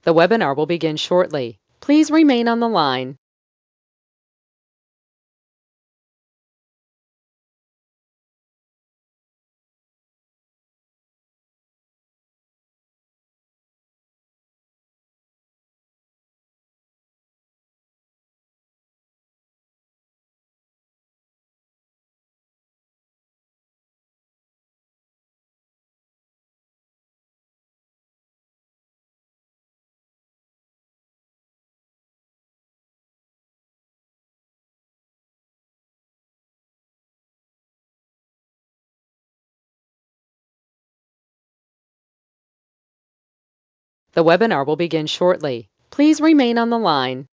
The webinar will begin shortly. Please remain on the line. The webinar will begin shortly. Please remain on the line.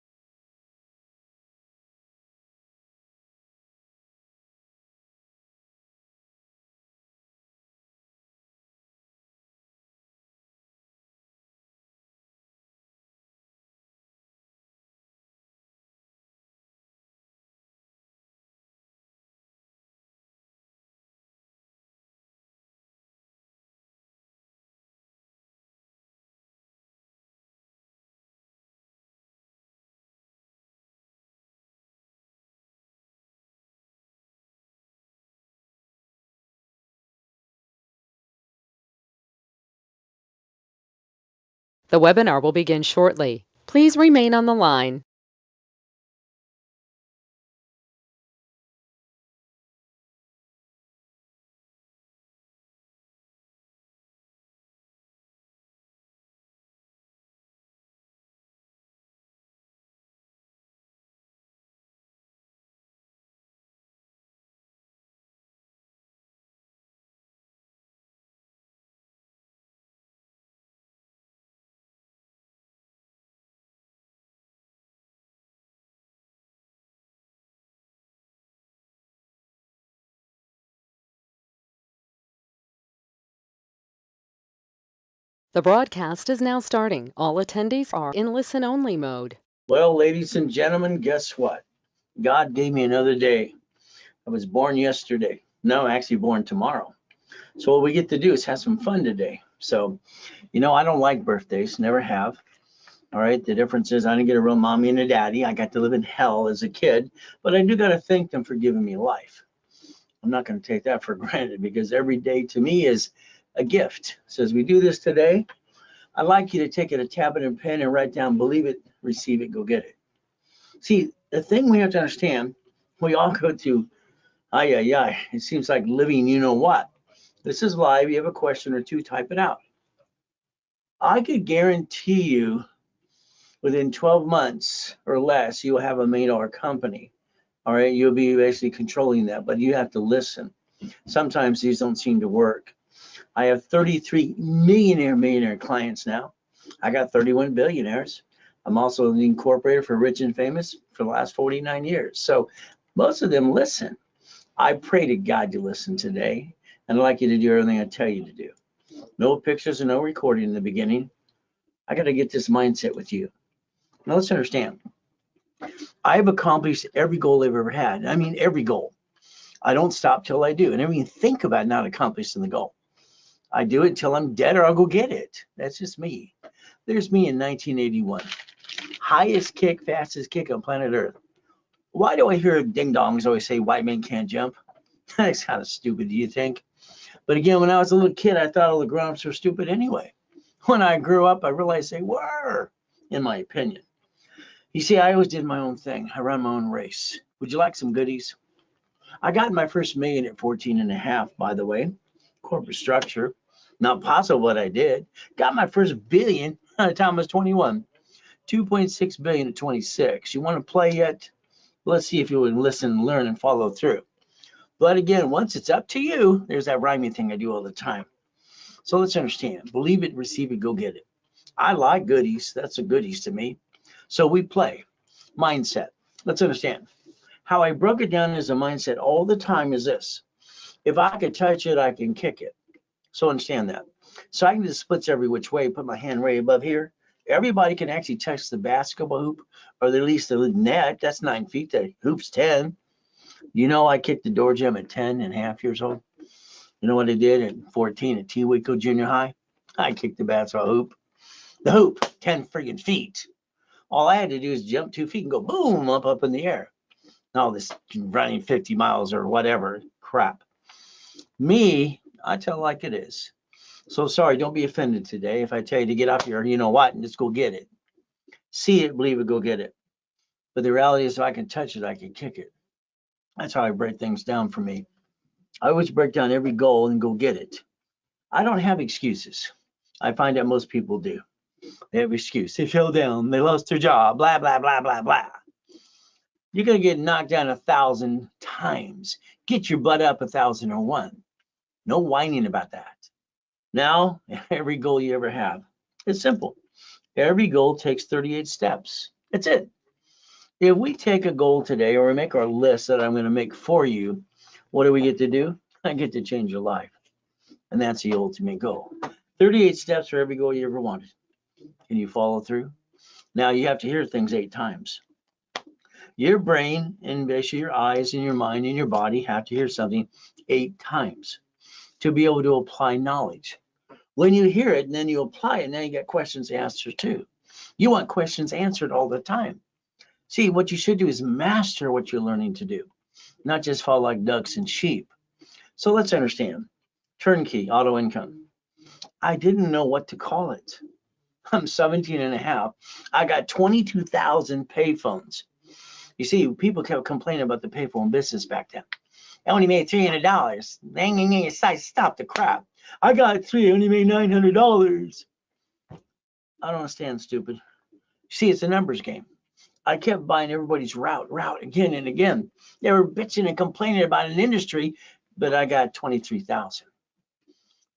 The webinar will begin shortly. Please remain on the line. The broadcast is now starting. All attendees are in listen-only mode. Well, ladies and gentlemen, guess what? God gave me another day. I was born yesterday. No, I'm actually born tomorrow. So what we get to do is have some fun today. So, I don't like birthdays, never have. All right. The difference is I didn't get a real mommy and a daddy. I got to live in hell as a kid, but I do got to thank them for giving me life. I'm not going to take that for granted because every day to me is a gift. So as we do this today, I'd like you to take it a tablet and pen and write down, believe it, receive it, go get it. See, the thing we have to understand, we all go to, it seems like living you know what. This is live. You have a question or two, type it out. I could guarantee you within 12 months or less, you'll have a $1 million company. All right. You'll be basically controlling that, but you have to listen. Sometimes these don't seem to work. I have 33 millionaire clients now. I got 31 billionaires. I'm also the incorporator for Rich and Famous for the last 49 years. So most of them listen. I pray to God you listen today, and I'd like you to do everything I tell you to do. No pictures and no recording in the beginning. I got to get this mindset with you. Now let's understand. I've accomplished every goal I've ever had. I mean, every goal. I don't stop till I do. And never even think about not accomplishing the goal. I do it till I'm dead or I'll go get it. That's just me. There's me in 1981. Highest kick, fastest kick on planet Earth. Why do I hear ding dongs always say white men can't jump? That's kind of stupid, do you think? But again, when I was a little kid, I thought all the grown-ups were stupid anyway. When I grew up, I realized they were, in my opinion. You see, I always did my own thing. I ran my own race. Would you like some goodies? I got my first million at 14 and a half, by the way. Corporate structure. Not possible what I did. Got my first billion by the time I was 21. 2.6 billion at 26. You want to play yet? Let's see if you would listen, learn, and follow through. But again, once it's up to you, there's that rhyming thing I do all the time. So let's understand. Believe it, receive it, go get it. I like goodies. That's a goodies to me. So we play. Mindset. Let's understand. How I broke it down as a mindset all the time is this. If I could touch it, I can kick it. So understand that. So I can just splits every which way, put my hand right above here. Everybody can actually touch the basketball hoop or at least the net. That's 9 feet. The hoop's 10. I kicked the door jam at 10 and a half years old. You know what I did at 14 at Tewico Junior High? I kicked the basketball hoop. The hoop, 10 friggin' feet. All I had to do is jump 2 feet and go boom, up in the air. All this running 50 miles or whatever crap. Me, I tell it like it is. So sorry, don't be offended today if I tell you to get up here, you know what, and just go get it. See it, believe it, go get it. But the reality is, if I can touch it, I can kick it. That's how I break things down for me. I always break down every goal and go get it. I don't have excuses. I find that most people do. They have excuse. They fell down. They lost their job. Blah, blah, blah, blah, blah. You're going to get knocked down 1,000 times. Get your butt up 1,001. No whining about that. Now, every goal you ever have, it's simple. Every goal takes 38 steps. That's it. If we take a goal today, or we make our list that I'm going to make for you, what do we get to do? I get to change your life. And that's the ultimate goal. 38 steps for every goal you ever wanted. Can you follow through? Now you have to hear things 8 times. Your brain and basically your eyes and your mind and your body have to hear something 8 times to be able to apply knowledge. When you hear it and then you apply it, now you get questions answered too. You want questions answered all the time. See, what you should do is master what you're learning to do, not just follow like ducks and sheep. So let's understand. Turnkey, auto income. I didn't know what to call it. I'm 17 and a half. I got 22,000 payphones. You see, people kept complaining about the payphone business back then. I only made $300. Stop the crap. I got 3, I only made $900. I don't understand, stupid. See, it's a numbers game. I kept buying everybody's route again and again. They were bitching and complaining about an industry, but I got 23,000.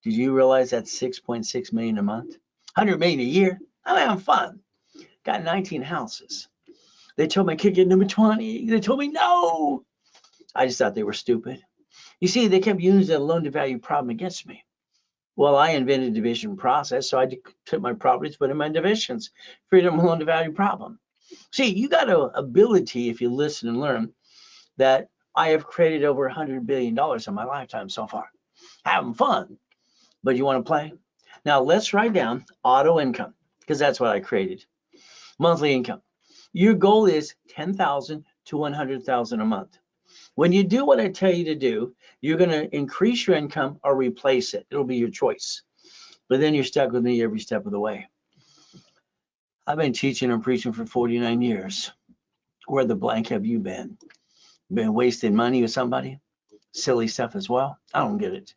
Did you realize that's 6.6 million a month? 100 million a year? I'm having fun. Got 19 houses. They told me I could get number 20. They told me no. I just thought they were stupid. You see, they kept using the loan to value problem against me. Well, I invented a division process, so I took my properties, put them in divisions, freedom loan to value problem. See, you got an ability, if you listen and learn, that I have created over $100 billion in my lifetime so far. Having fun. But you want to play? Now let's write down auto income, because that's what I created. Monthly income. Your goal is 10,000 to 100,000 a month. When you do what I tell you to do, you're going to increase your income or replace it. It'll be your choice. But then you're stuck with me every step of the way. I've been teaching and preaching for 49 years. Where the blank have you been? Been wasting money with somebody? Silly stuff as well? I don't get it.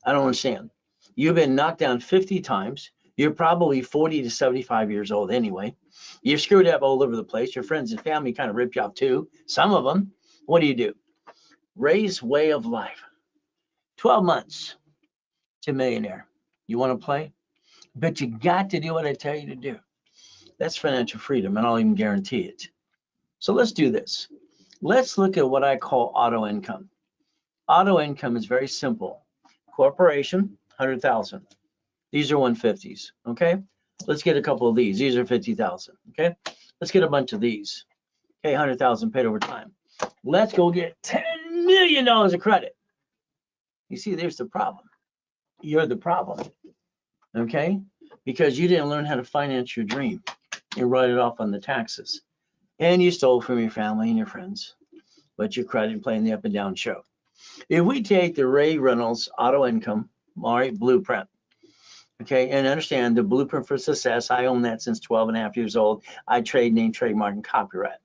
I don't understand. You've been knocked down 50 times. You're probably 40 to 75 years old anyway. You're screwed up all over the place. Your friends and family kind of rip you off too. Some of them. What do? Raise way of life. 12 months to millionaire. You want to play? But you got to do what I tell you to do. That's financial freedom, and I'll even guarantee it. So let's do this. Let's look at what I call auto income. Auto income is very simple. Corporation, 100,000. These are 150s, okay? Let's get a couple of these. These are 50,000, okay? Let's get a bunch of these. Okay, 100,000 paid over time. Let's go get $10 million of credit. You see, there's the problem. You're the problem, okay? Because you didn't learn how to finance your dream and write it off on the taxes. And you stole from your family and your friends, but your credit playing the up and down show. If we take the Ray Reynolds auto income, all right, blueprint, okay, and understand the blueprint for success, I own that since 12 and a half years old. I trade name, trademark, and copyright.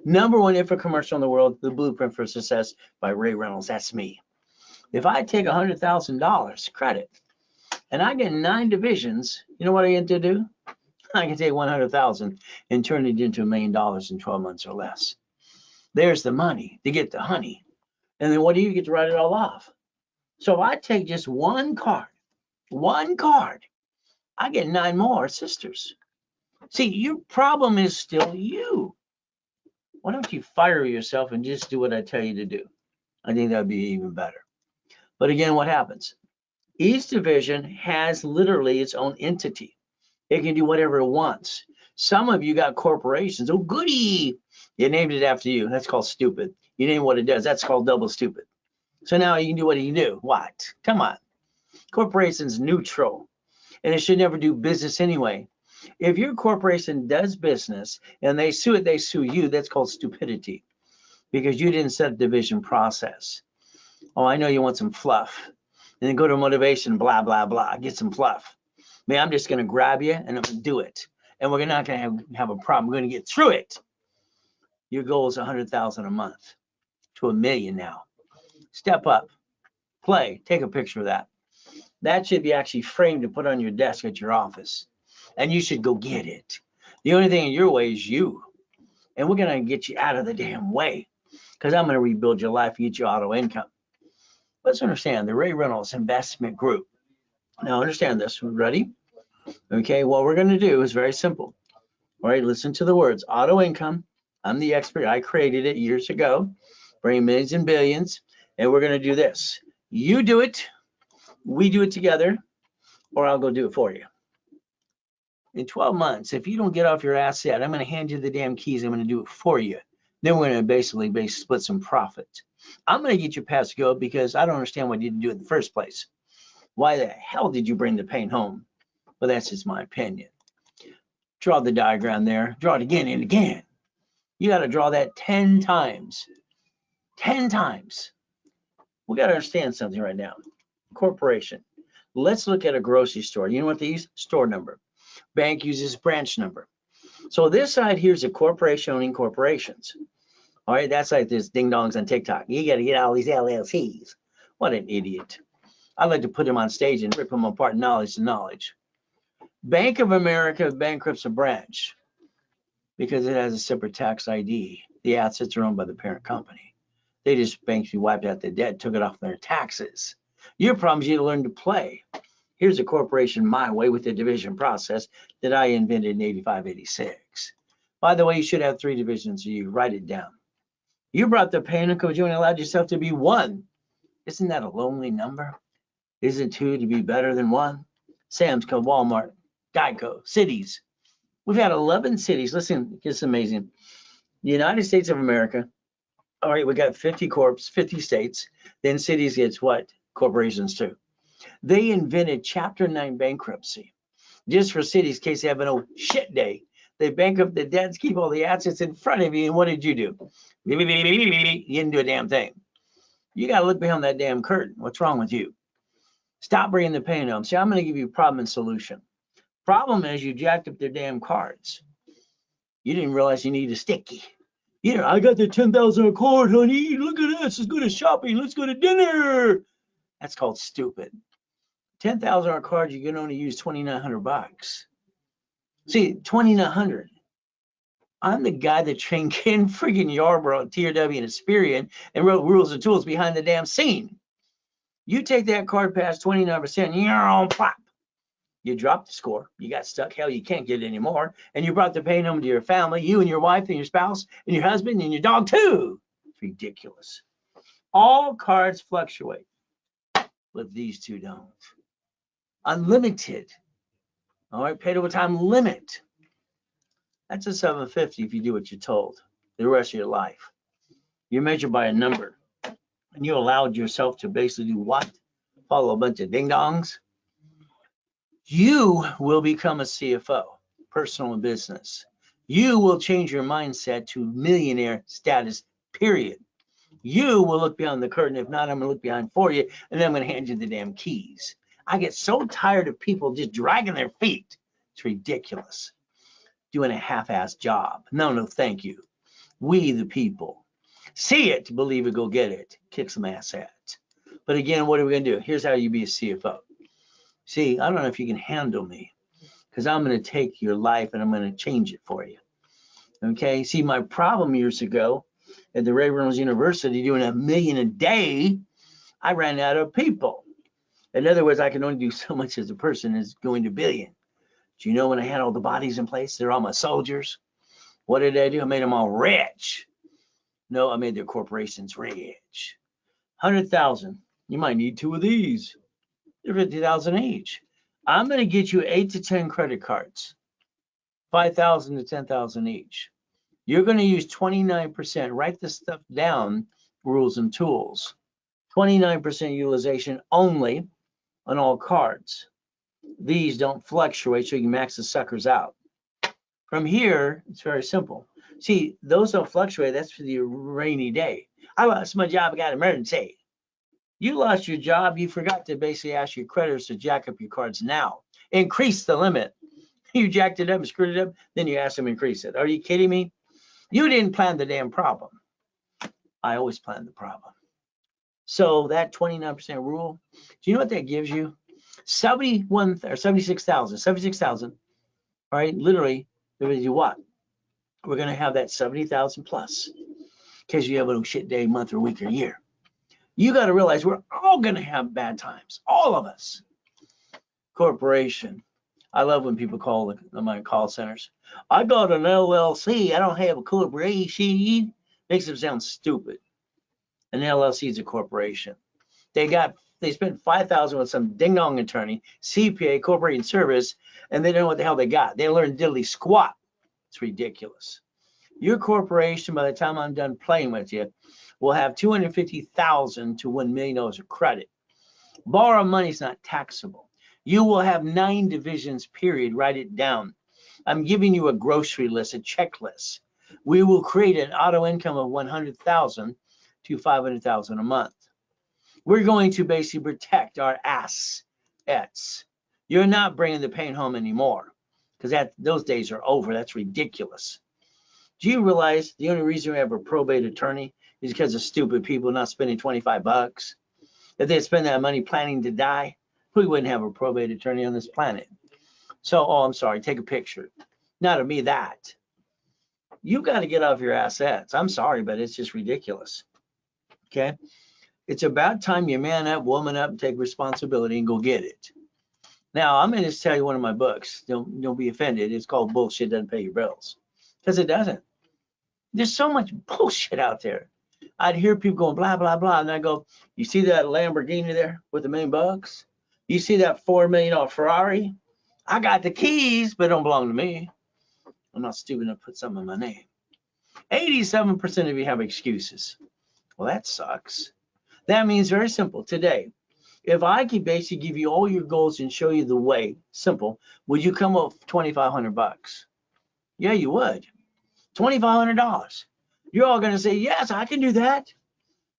#1 info commercial in the world, the blueprint for success by Ray Reynolds. That's me. If I take $100,000 credit and I get 9 divisions, you know what I get to do? I can take 100,000 and turn it into $1 million in 12 months or less. There's the money to get the honey. And then what do? You get to write it all off. So if I take just one card, I get 9 more sisters. See, your problem is still you. Why don't you fire yourself and just do what I tell you to do? I think that would be even better. But again, what happens? Each division has literally its own entity. It can do whatever it wants. Some of you got corporations. Oh, goody. You named it after you. That's called stupid. You name what it does. That's called double stupid. So now you can do what you do. What? Come on. Corporation's neutral. And it should never do business anyway. If your corporation does business and they sue it, they sue you, that's called stupidity because you didn't set a division process. Oh, I know you want some fluff. And then go to motivation, blah, blah, blah, get some fluff. Man, I'm just going to grab you and I'm going to do it. And we're not going to have a problem. We're going to get through it. Your goal is 100,000 a month to $1 million now. Step up, play, take a picture of that. That should be actually framed and put on your desk at your office. And you should go get it. The only thing in your way is you. And we're going to get you out of the damn way because I'm going to rebuild your life and get you auto income. Let's understand the Reynolds investment group. Now understand this. Ready? Okay, what we're going to do is very simple. All right, listen to the words. Auto income. I'm the expert. I created it years ago, bringing millions and billions. And we're going to do this. You do it. We do it together, or I'll go do it for you. In 12 months, if you don't get off your ass yet, I'm going to hand you the damn keys. I'm going to do it for you. Then we're going to basically split some profit. I'm going to get you past go because I don't understand why you didn't do it in the first place. Why the hell did you bring the pain home? Well, that's just my opinion. Draw the diagram there. Draw it again and again. You got to draw that 10 times. 10 times. We got to understand something right now. Corporation. Let's look at a grocery store. You know what they use? Store number. Bank uses branch number. So this side here is a corporation owning corporations. All right, that's like this ding dongs on TikTok. You got to get all these LLCs. What an idiot. I'd like to put him on stage and rip them apart, knowledge to knowledge. Bank of America bankrupts a branch because it has a separate tax ID. The assets are owned by the parent company. They just basically wiped out the debt, took it off their taxes. Your problem is you learn to play. Here's a corporation my way with the division process that I invented in 85, 86. By the way, you should have 3 divisions. So you write it down. You brought the pain because you only allowed yourself to be 1. Isn't that a lonely number? Isn't 2 to be better than 1? Sam's Club, Walmart, Geico, cities. We've had 11 cities. Listen, it's amazing. The United States of America. All right, we got 50 corps, 50 states. Then cities gets what? Corporations too. They invented Chapter 9 bankruptcy just for cities in case they have an old shit day. They bankrupt the debts, keep all the assets in front of you, and what did you do? You didn't do a damn thing. You got to look behind that damn curtain. What's wrong with you? Stop bringing the pain home. See, I'm going to give you a problem and solution. Problem is you jacked up their damn cards. You didn't realize you need a sticky. You know, I got the 10,000 card, honey. Look at us. Let's go to shopping. Let's go to dinner. That's called stupid. 10,000 card, you can only use 2,900 bucks. See, 2,900. I'm the guy that trained Ken friggin' Yarborough, TRW, and Experian and wrote rules and tools behind the damn scene. You take that card past 29%, you're on pop. You dropped the score. You got stuck. Hell, you can't get it anymore. And you brought the pain home to your family, you and your wife and your spouse and your husband and your dog too. It's ridiculous. All cards fluctuate, but these two don't. Unlimited. All right, paid over time limit. That's a 750 if you do what you're told the rest of your life. You're measured by a number. And you allowed yourself to basically do what? Follow a bunch of ding-dongs. You will become a CFO, personal and business. You will change your mindset to millionaire status, period. You will look beyond the curtain. If not, I'm going to look behind for you, and then I'm going to hand you the damn keys. I get so tired of people just dragging their feet. It's ridiculous. Doing a half-assed job. No, thank you. We, the people. See it, believe it, go get it. Kick some ass at. But again, what are we going to do? Here's how you be a CFO. See, I don't know if you can handle me because I'm going to take your life and I'm going to change it for you. Okay? See, my problem years ago at the Reynolds University doing $1 million a day, I ran out of people. In other words, I can only do so much as a person is going to billion. Do you know when I had all the bodies in place, they're all my soldiers. What did I do? I made them all rich. No, I made their corporations rich. 100,000. You might need 2 of these. They're 50,000 each. I'm going to get you 8 to 10 credit cards, 5,000 to 10,000 each. You're going to use 29%. Write this stuff down, rules and tools. 29% utilization only on all cards. These don't fluctuate, so you can max the suckers out. From here, it's very simple. See, those don't fluctuate. That's for the rainy day. I lost my job. I got an emergency. You lost your job. You forgot to basically ask your creditors to jack up your cards now. Increase the limit. You jacked it up and screwed it up. Then you ask them to increase it. Are you kidding me? You didn't plan the damn problem. I always plan the problem. So that 29% rule, do you know what that gives you? 71 or 76,000, all right, literally, you what? We're going to have that 70,000 plus because you have a shit day, month, or week, or year. You got to realize we're all going to have bad times, all of us. Corporation. I love when people call my call centers. I got an LLC. I don't have a corporation. Makes them sound stupid. An LLC is a corporation. They spent $5,000 with some ding dong attorney, CPA, corporation service, and they don't know what the hell they got. They learned diddly squat. It's ridiculous. Your corporation, by the time I'm done playing with you, will have $250,000 to $1 million of credit. Borrow money is not taxable. You will have 9 divisions, period. Write it down. I'm giving you a grocery list, a checklist. We will create an auto income of $100,000 to $500,000 a month. We're going to basically protect our assets. You're not bringing the pain home anymore because those days are over. That's ridiculous. Do you realize the only reason we have a probate attorney is because of stupid people not spending $25? If they'd spend that money planning to die, we wouldn't have a probate attorney on this planet. So, I'm sorry, take a picture. Not of me, that. You got to get off your assets. I'm sorry, but it's just ridiculous. Okay? It's about time you man up, woman up, and take responsibility and go get it. Now, I'm going to just tell you one of my books. Don't be offended. It's called Bullshit Doesn't Pay Your Bills. Because it doesn't. There's so much bullshit out there. I'd hear people going blah, blah, blah. And I go, you see that Lamborghini there with $1 million? You see that $4 million Ferrari? I got the keys, but it don't belong to me. I'm not stupid enough to put something in my name. 87% of you have excuses. Well, that sucks. That means very simple. Today, if I could basically give you all your goals and show you the way, simple, would you come up with $2,500? Yeah, you would. $2,500. You're all going to say, yes, I can do that.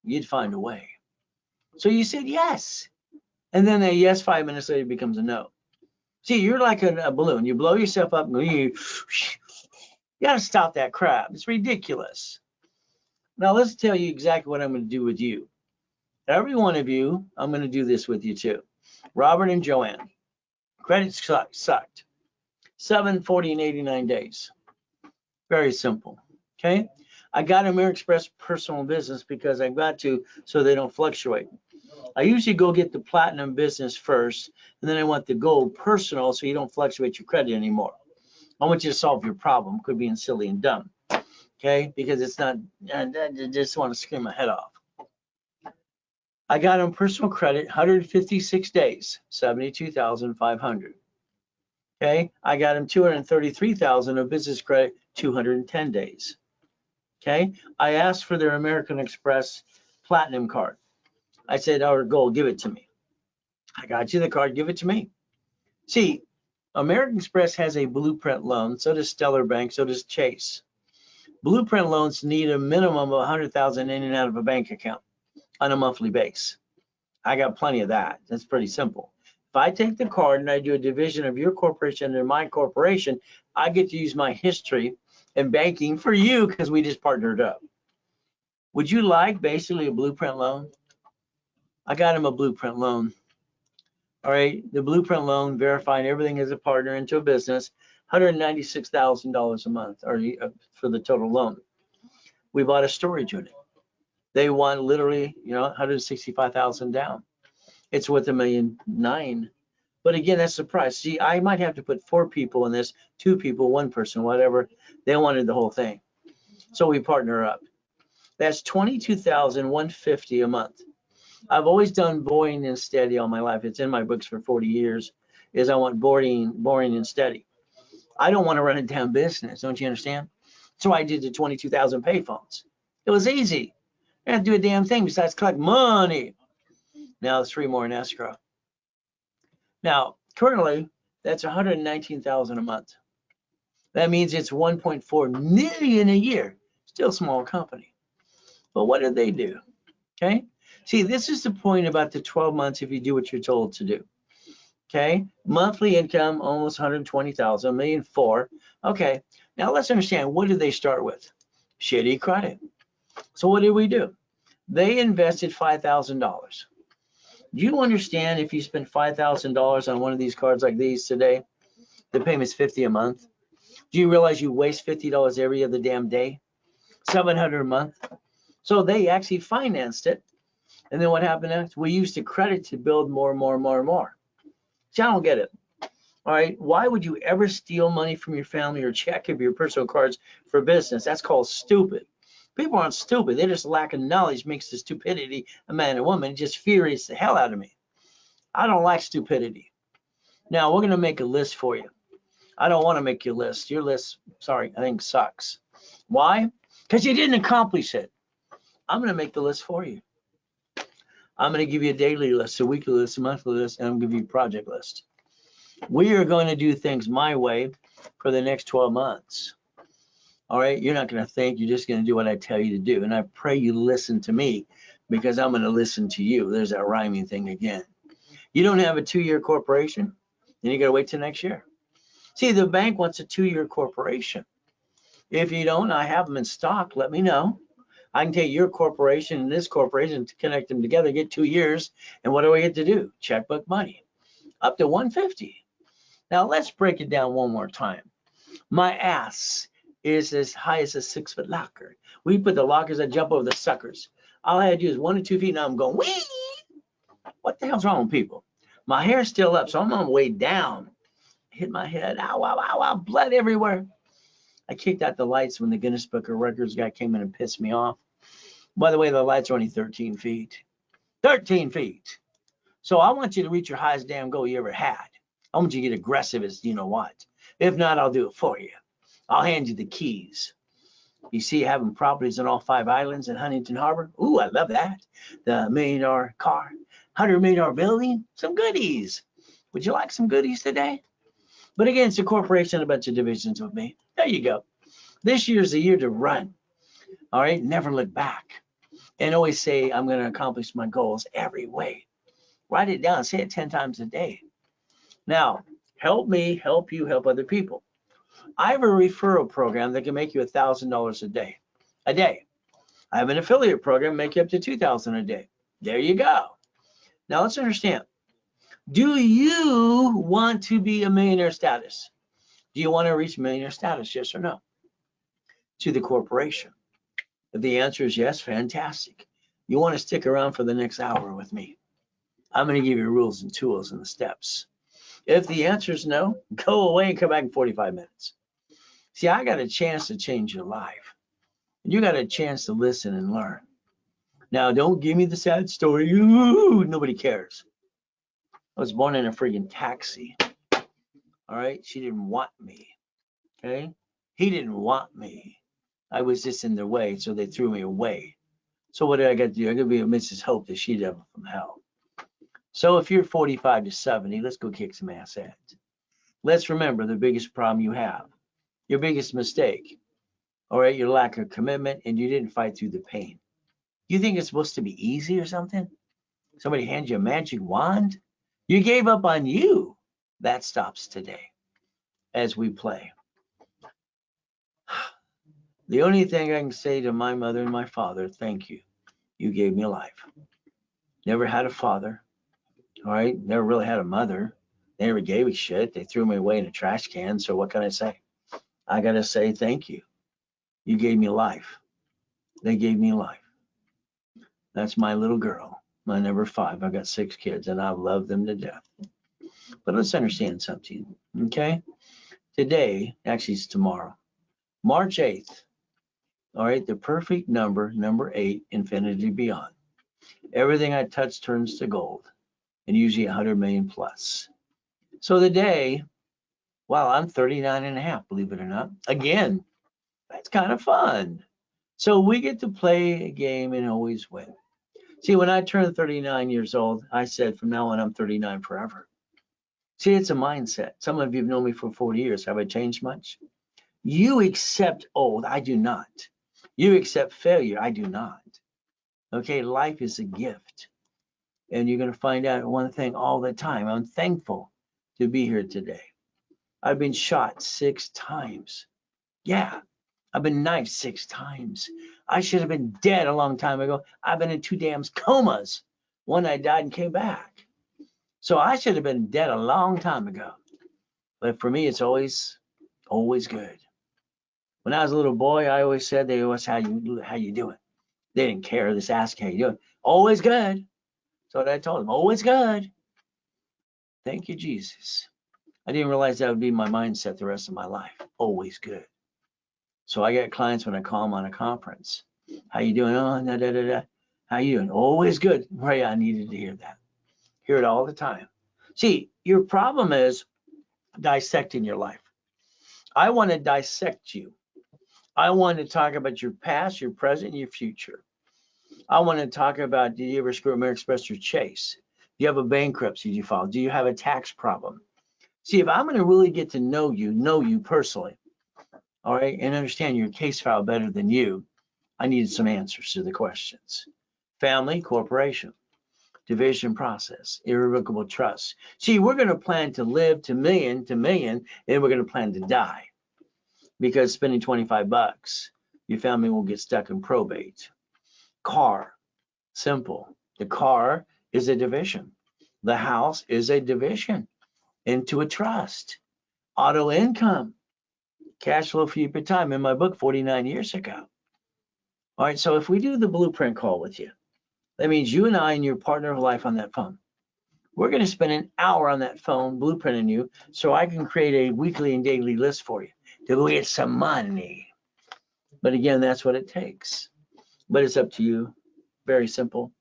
You'd find a way. So you said yes. And then a yes 5 minutes later becomes a no. See, you're like a balloon. You blow yourself up and you got to stop that crap. It's ridiculous. Now, let's tell you exactly what I'm going to do with you. Every one of you, I'm going to do this with you too. Robert and Joanne, credit sucked. 7, 40, and 89 days. Very simple. Okay. I got American Express personal business because I've got to, so they don't fluctuate. I usually go get the platinum business first, and then I want the gold personal so you don't fluctuate your credit anymore. I want you to solve your problem. Could be silly and dumb. Okay. Because it's not, I just want to scream my head off. I got on personal credit 156 days, 72,500. Okay, I got him 233,000 of business credit, 210 days. Okay, I asked for their American Express Platinum card. I said, our goal, give it to me. I got you the card, give it to me. See, American Express has a blueprint loan, so does Stellar Bank, so does Chase. Blueprint loans need a minimum of 100,000 in and out of a bank account on a monthly base. I got plenty of that. That's pretty simple. If I take the card and I do a division of your corporation and my corporation, I get to use my history in banking for you because we just partnered up. Would you like basically a blueprint loan? I got him a blueprint loan. All right, the blueprint loan, verifying everything as a partner into a business, $196,000 a month or for the total loan. We bought a storage unit. They want literally, 165,000 down. It's worth $1.9 million. But again, that's the price. See, I might have to put 4 people in this, 2 people, 1 person, whatever. They wanted the whole thing. So we partner up. That's $22,150 a month. I've always done boring and steady all my life. It's in my books for 40 years, is I want boring and steady. I don't want to run a damn business, don't you understand? So I did the 22,000 payphones. It was easy. I didn't do a damn thing besides collect money. Now there's 3 more in escrow. Now, Currently, that's $119,000 a month. That means it's 1.4 million a year. Still a small company. But what did they do? Okay. See, this is the point about the 12 months if you do what you're told to do. Okay. Monthly income, almost 120,000, $1,000,004. Okay. Now let's understand, what did they start with? Shitty credit. So what did we do? They invested $5,000. Do you understand if you spend $5,000 on one of these cards like these today, the payment's $50 a month? Do you realize you waste $50 every other damn day? $700 a month. So they actually financed it. And then what happened next? We used the credit to build more and more and more and more. See, I don't get it. All right. Why would you ever steal money from your family or check of your personal cards for business? That's called stupid. People aren't stupid. They just lack of knowledge makes the stupidity a man and woman. It just infuriates the hell out of me. I don't like stupidity. Now, we're going to make a list for you. I don't want to make your list. Your list, sorry, I think sucks. Why? Because you didn't accomplish it. I'm going to make the list for you. I'm going to give you a daily list, a weekly list, a monthly list, and I'm going to give you a project list. We are going to do things my way for the next 12 months. All right, you're not going to think, you're just going to do what I tell you to do. And I pray you listen to me because I'm going to listen to you. There's that rhyming thing again. You don't have a 2-year corporation, then you got to wait till next year. See, the bank wants a 2-year corporation. If you don't, I have them in stock. Let me know. I can take your corporation and this corporation to connect them together, get 2 years. And what do I get to do? Checkbook money up to 150. Now let's break it down one more time. My ass is as high as a 6-foot locker. We put the lockers that jump over the suckers. All I had to do is 1 to 2 feet. Now I'm going, wee. What the hell's wrong with people? My hair's still up, so I'm on my way down. Hit my head. Ow, ow, ow, ow, blood everywhere. I kicked out the lights when the Guinness Book of Records guy came in and pissed me off. By the way, the lights are only 13 feet. 13 feet. So I want you to reach your highest damn goal you ever had. I want you to get aggressive as you know what. If not, I'll do it for you. I'll hand you the keys. You see, having properties on all 5 islands in Huntington Harbor. Ooh, I love that. The $1 million car, $100 million building, some goodies. Would you like some goodies today? But again, it's a corporation, a bunch of divisions with me. There you go. This year's the year to run. All right, never look back. And always say, I'm going to accomplish my goals every way. Write it down. Say it 10 times a day. Now, help me, help you, help other people. I have a referral program that can make you $1,000 a day. I have an affiliate program make you up to $2,000 a day. There you go. Now let's understand. Do you want to be a millionaire status? Do you want to reach millionaire status? Yes or no? To the corporation. If the answer is yes, fantastic. You want to stick around for the next hour with me. I'm going to give you rules and tools and the steps. If the answer is no, go away and come back in 45 minutes. See, I got a chance to change your life. You got a chance to listen and learn. Now, don't give me the sad story. Ooh, nobody cares. I was born in a freaking taxi. All right? She didn't want me. Okay? He didn't want me. I was just in their way, so they threw me away. So what did I got to do? I got to be a Mrs. Hope, the she-devil from hell. So if you're 45 to 70, let's go kick some ass heads. Let's remember the biggest problem you have, your biggest mistake, all right, your lack of commitment, and you didn't fight through the pain. You think it's supposed to be easy or something? Somebody hands you a magic wand? You gave up on you. That stops today as we play. The only thing I can say to my mother and my father, thank you. You gave me life. Never had a father. All right, never really had a mother. They never gave me shit. They threw me away in a trash can. So what can I say? I got to say thank you. You gave me life. They gave me life. That's my little girl, my number 5. I got 6 kids and I love them to death. But let's understand something, okay? Today, actually it's tomorrow, March 8th. All right, the perfect number, number 8, infinity beyond. Everything I touch turns to gold. And usually 100 million plus. So the day, wow, I'm 39 and a half, believe it or not. Again, that's kind of fun. So we get to play a game and always win. See, when I turned 39 years old, I said from now on, I'm 39 forever. See, it's a mindset. Some of you have known me for 40 years. Have I changed much? You accept old. I do not. You accept failure. I do not. Okay, life is a gift. And you're going to find out one thing all the time. I'm thankful to be here today. I've been shot 6 times. Yeah, I've been knifed 6 times. I should have been dead a long time ago. I've been in 2 damn comas. One, I died and came back. So I should have been dead a long time ago. But for me, it's always good. When I was a little boy, I always said, they always, how you doing? They didn't care. Just ask how you doing. Always good. So what I told them, always good. Thank you, Jesus. I didn't realize that would be my mindset the rest of my life. Always good. So I get clients when I call them on a conference. How you doing? Oh, da, da, da, da. How you doing? Always good. Right, I needed to hear that. Hear it all the time. See, your problem is dissecting your life. I want to dissect you. I want to talk about your past, your present, and your future. I want to talk about, did you ever screw American Express or Chase? Do you have a bankruptcy you filed? Do you have a tax problem? See, if I'm going to really get to know you personally, all right, and understand your case file better than you, I needed some answers to the questions. Family, corporation, division process, irrevocable trust. See, we're going to plan to live to million, and we're going to plan to die. Because spending $25, your family will get stuck in probate. Car, simple. The car is a division. The house is a division into a trust. Auto income, cash flow for you per time, in my book 49 years ago. All right, so if we do the blueprint call with you, that means you and I and your partner of life on that phone. We're going to spend an hour on that phone blueprinting you so I can create a weekly and daily list for you to go get some money. But again, that's what it takes. But it's up to you. Very simple.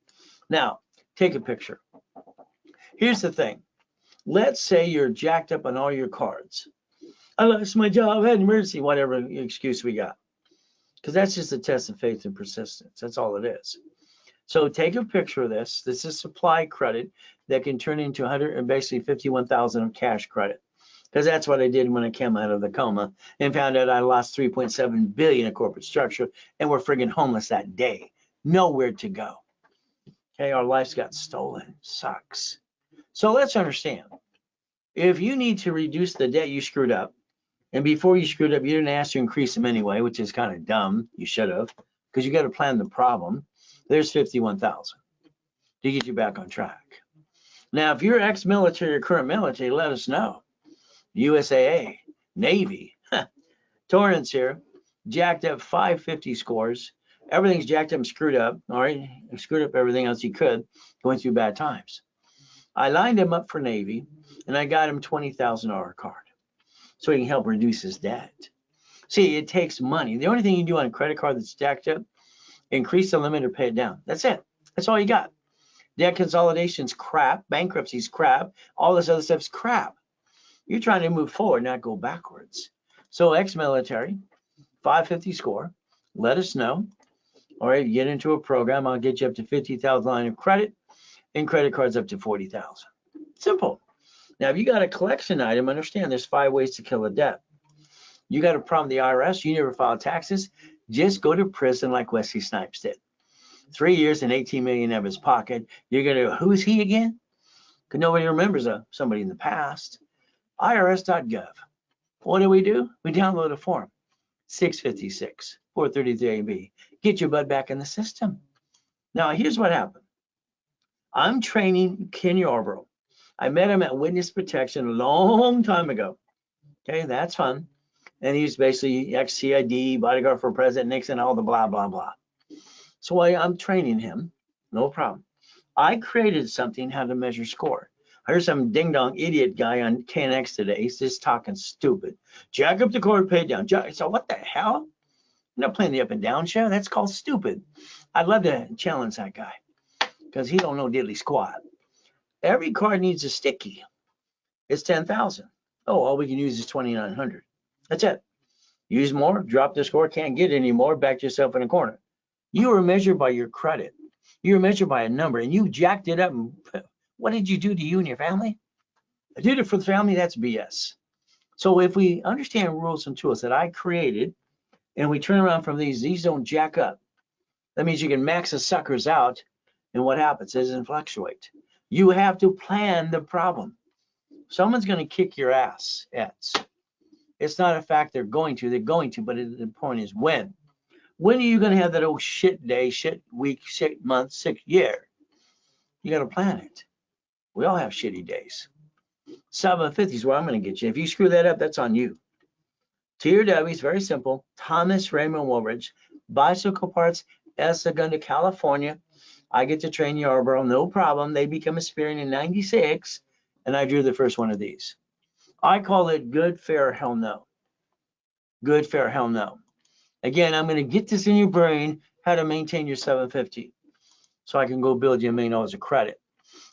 Now, take a picture. Here's the thing. Let's say you're jacked up on all your cards. I lost my job, I had an emergency, whatever excuse we got. Because that's just a test of faith and persistence. That's all it is. So take a picture of this. This is supply credit that can turn into 100 and basically 51,000 of cash credit. Because that's what I did when I came out of the coma and found out I lost 3.7 billion in corporate structure and we're friggin' homeless that day. Nowhere to go. Okay, our lives got stolen. Sucks. So let's understand. If you need to reduce the debt you screwed up, and before you screwed up, you didn't ask to increase them anyway, which is kind of dumb. You should have, because you got to plan the problem. There's 51,000 to get you back on track. Now, if you're ex-military or current military, let us know. USAA, Navy, Torrance here, jacked up 550 scores. Everything's jacked up and screwed up, all right? Screwed up everything else you could, going through bad times. I lined him up for Navy, and I got him $20,000 card so he can help reduce his debt. See, it takes money. The only thing you do on a credit card that's jacked up, increase the limit or pay it down. That's it. That's all you got. Debt consolidation's crap. Bankruptcy's crap. All this other stuff's crap. You're trying to move forward, not go backwards. So ex-military, 550 score. Let us know. All right, get into a program. I'll get you up to 50,000 line of credit and credit cards up to 40,000. Simple. Now, if you got a collection item, understand there's 5 ways to kill a debt. You got a problem with the IRS, you never filed taxes, just go to prison like Wesley Snipes did. 3 years and 18 million out of his pocket. You're going to, who's he again? Because nobody remembers somebody in the past. IRS.gov. What do? We download a form. 656, 433AB. Get your butt back in the system. Now, here's what happened. I'm training Ken Yarborough. I met him at Witness Protection a long time ago. Okay, that's fun. And he's basically ex-CID, bodyguard for President Nixon, all the blah, blah, blah. So I'm training him, no problem. I created something how to measure score. I heard some ding-dong idiot guy on KNX today. He's just talking stupid. Jack up the cord, pay it down. So what the hell? I'm not playing the up and down show. That's called stupid. I'd love to challenge that guy because he don't know diddly squat. Every card needs a sticky. It's 10,000. Oh, all we can use is 2,900. That's it. Use more, drop the score, can't get any more, back yourself in a corner. You were measured by your credit. You were measured by a number, and you jacked it up. And what did you do to you and your family? I did it for the family. That's BS. So if we understand rules and tools that I created, and we turn around from these don't jack up. That means you can max the suckers out, and what happens? It doesn't fluctuate. You have to plan the problem. Someone's going to kick your ass. It's not a fact they're going to, but the point is when. When are you going to have that old shit day, shit week, shit month, shit year? You got to plan it. We all have shitty days. 750 is where I'm going to get you. If you screw that up, that's on you. TRW is very simple. Thomas Raymond Woolridge, bicycle parts, Esagunda, California. I get to train Yarborough, no problem. They become a Experian in 96, and I drew the first one of these. I call it good, fair, hell no. Good, fair, hell no. Again, I'm going to get this in your brain, how to maintain your 750, so I can go build you $1 million of credit.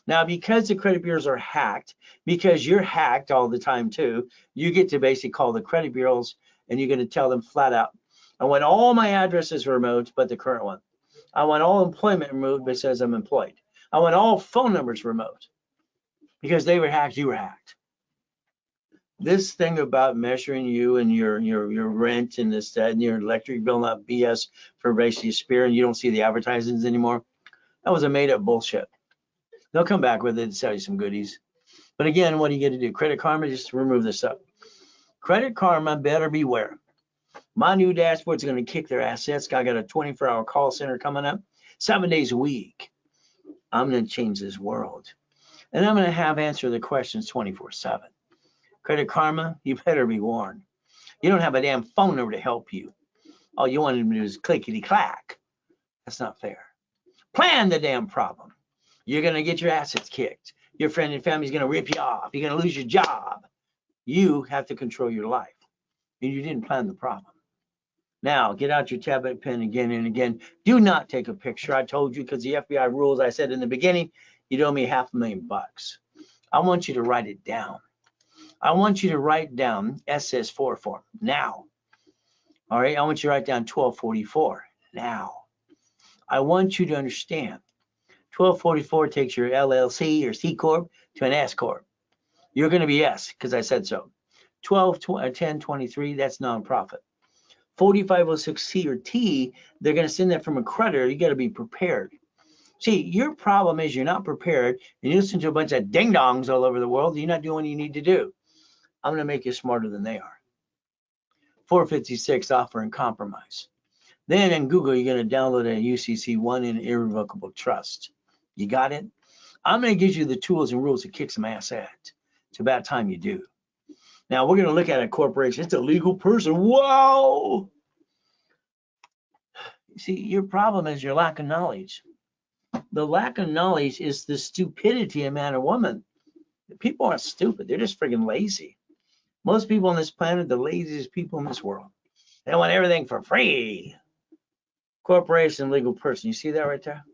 Now, because the credit bureaus are hacked, because you're hacked all the time too, you get to basically call the credit bureaus and you're going to tell them flat out, I want all my addresses removed but the current one. I want all employment removed but it says I'm employed. I want all phone numbers removed because they were hacked, you were hacked. This thing about measuring you and your rent and this, that, and your electric bill, not BS for basically Spear, and you don't see the advertisements anymore, that was a made up bullshit. They'll come back with it and sell you some goodies. But again, what do you get to do? Credit Karma, just remove this up. Credit Karma, better beware. My new dashboard's going to kick their assets. I got a 24-hour call center coming up, 7 days a week. I'm going to change this world. And I'm going to have answer the questions 24/7. Credit Karma, you better be warned. You don't have a damn phone number to help you. All you want to do is clickety clack. That's not fair. Plan the damn problem. You're going to get your assets kicked. Your friend and family's going to rip you off. You're going to lose your job. You have to control your life. And you didn't plan the problem. Now, get out your tablet pen again and again. Do not take a picture. I told you because the FBI rules, I said in the beginning, you'd owe me $500,000. I want you to write it down. I want you to write down SS4 form now. All right, I want you to write down 1244 now. I want you to understand 1244 takes your LLC or C Corp to an S Corp. You're going to be S because I said so. 1023, that's nonprofit. 4506 C or T, they're going to send that from a creditor. You got to be prepared. See, your problem is you're not prepared and you listen to a bunch of ding-dongs all over the world. You're not doing what you need to do. I'm going to make you smarter than they are. 456, offer and compromise. Then in Google, you're going to download a UCC1 and irrevocable trust. You got it? I'm going to give you the tools and rules to kick some ass at. It's about time you do. Now, we're going to look at a corporation. It's a legal person. Whoa! See, your problem is your lack of knowledge. The lack of knowledge is the stupidity of man or woman. People aren't stupid. They're just freaking lazy. Most people on this planet, the laziest people in this world. They want everything for free. Corporation, legal person. You see that right there?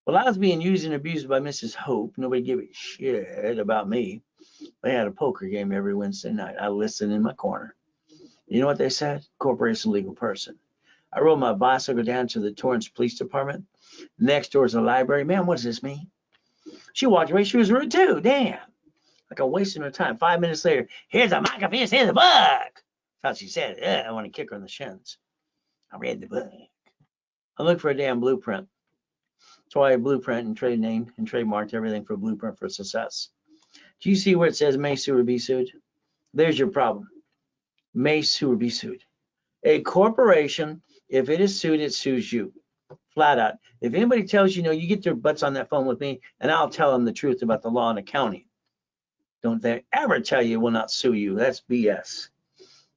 Well, I was being used and abused by Mrs. Hope. Nobody gave a shit about me. They had a poker game every Wednesday night. I listened in my corner. You know what they said? Corporation, legal person. I rode my bicycle down to the Torrance Police Department. Next door is a library. Man, what does this mean? She walked away. She was rude too. Damn. Like I'm wasting her time. 5 minutes later, here's a microphone, here's a book. That's how she said it. I want to kick her in the shins. I read the book. I look for a damn blueprint. That's why I blueprint and trade name and trademarked everything for blueprint for success. Do you see where it says may sue or be sued? There's your problem. May sue or be sued. A corporation, if it is sued, it sues you. Flat out. If anybody tells you, no, you get their butts on that phone with me and I'll tell them the truth about the law and accounting. Don't they ever tell you will not sue you. That's BS.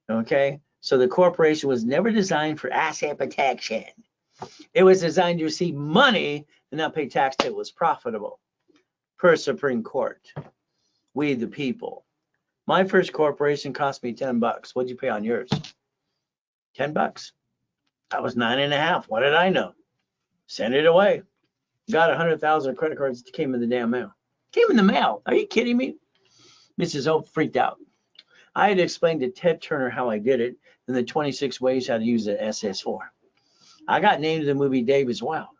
Okay? So the corporation was never designed for asset protection. It was designed to receive money and not pay tax till it was profitable. Per Supreme Court. We the people. My first corporation cost me $10. What'd you pay on yours? $10. I was 9.5. What did I know? Send it away. Got 100,000 credit cards that came in the damn mail. Came in the mail. Are you kidding me? Mrs. Hope freaked out. I had explained to Ted Turner how I did it and the 26 ways how to use the SS4. I got named in the movie Dave as well.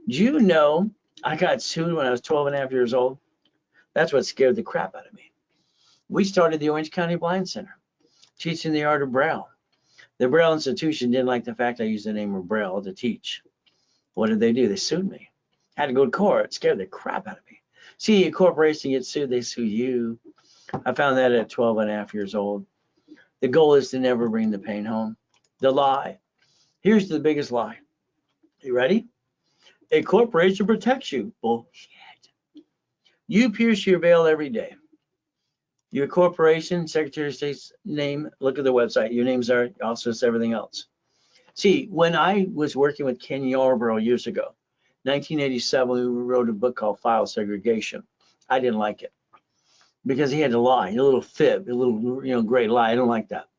Do you know I got sued when I was 12.5 years old? That's what scared the crap out of me. We started the Orange County Blind Center, teaching the art of Braille. The Braille Institution didn't like the fact I used the name of Braille to teach. What did they do? They sued me. Had to go to court. It scared the crap out of me. See, a corporation gets sued, they sue you. I found that at 12 and a half years old. The goal is to never bring the pain home. The lie. Here's the biggest lie. You ready? A corporation protects you. Bullshit. You pierce your veil every day. Your corporation, Secretary of State's name, look at the website. Your names are also everything else. See, when I was working with Ken Yarborough years ago, 1987, we wrote a book called File Segregation. I didn't like it because he had to lie, a little fib, a little, gray lie. I don't like that.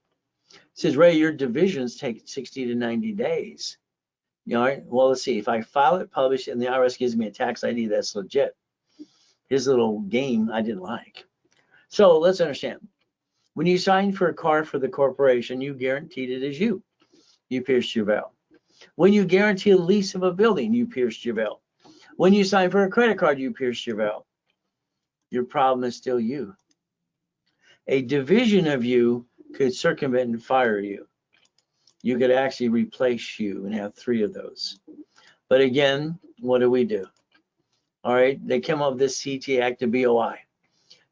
It says, Ray, your divisions take 60 to 90 days. Well, let's see. If I file it, publish it, and the IRS gives me a tax ID, that's legit. His little game I didn't like. So let's understand. When you sign for a car for the corporation, you guaranteed it as you. You pierced your veil. When you guarantee a lease of a building, you pierced your veil. When you sign for a credit card, you pierced your veil. Your problem is still you. A division of you could circumvent and fire you. You could actually replace you and have 3 of those. But again, what do? All right, they came up with this CT Act to BOI.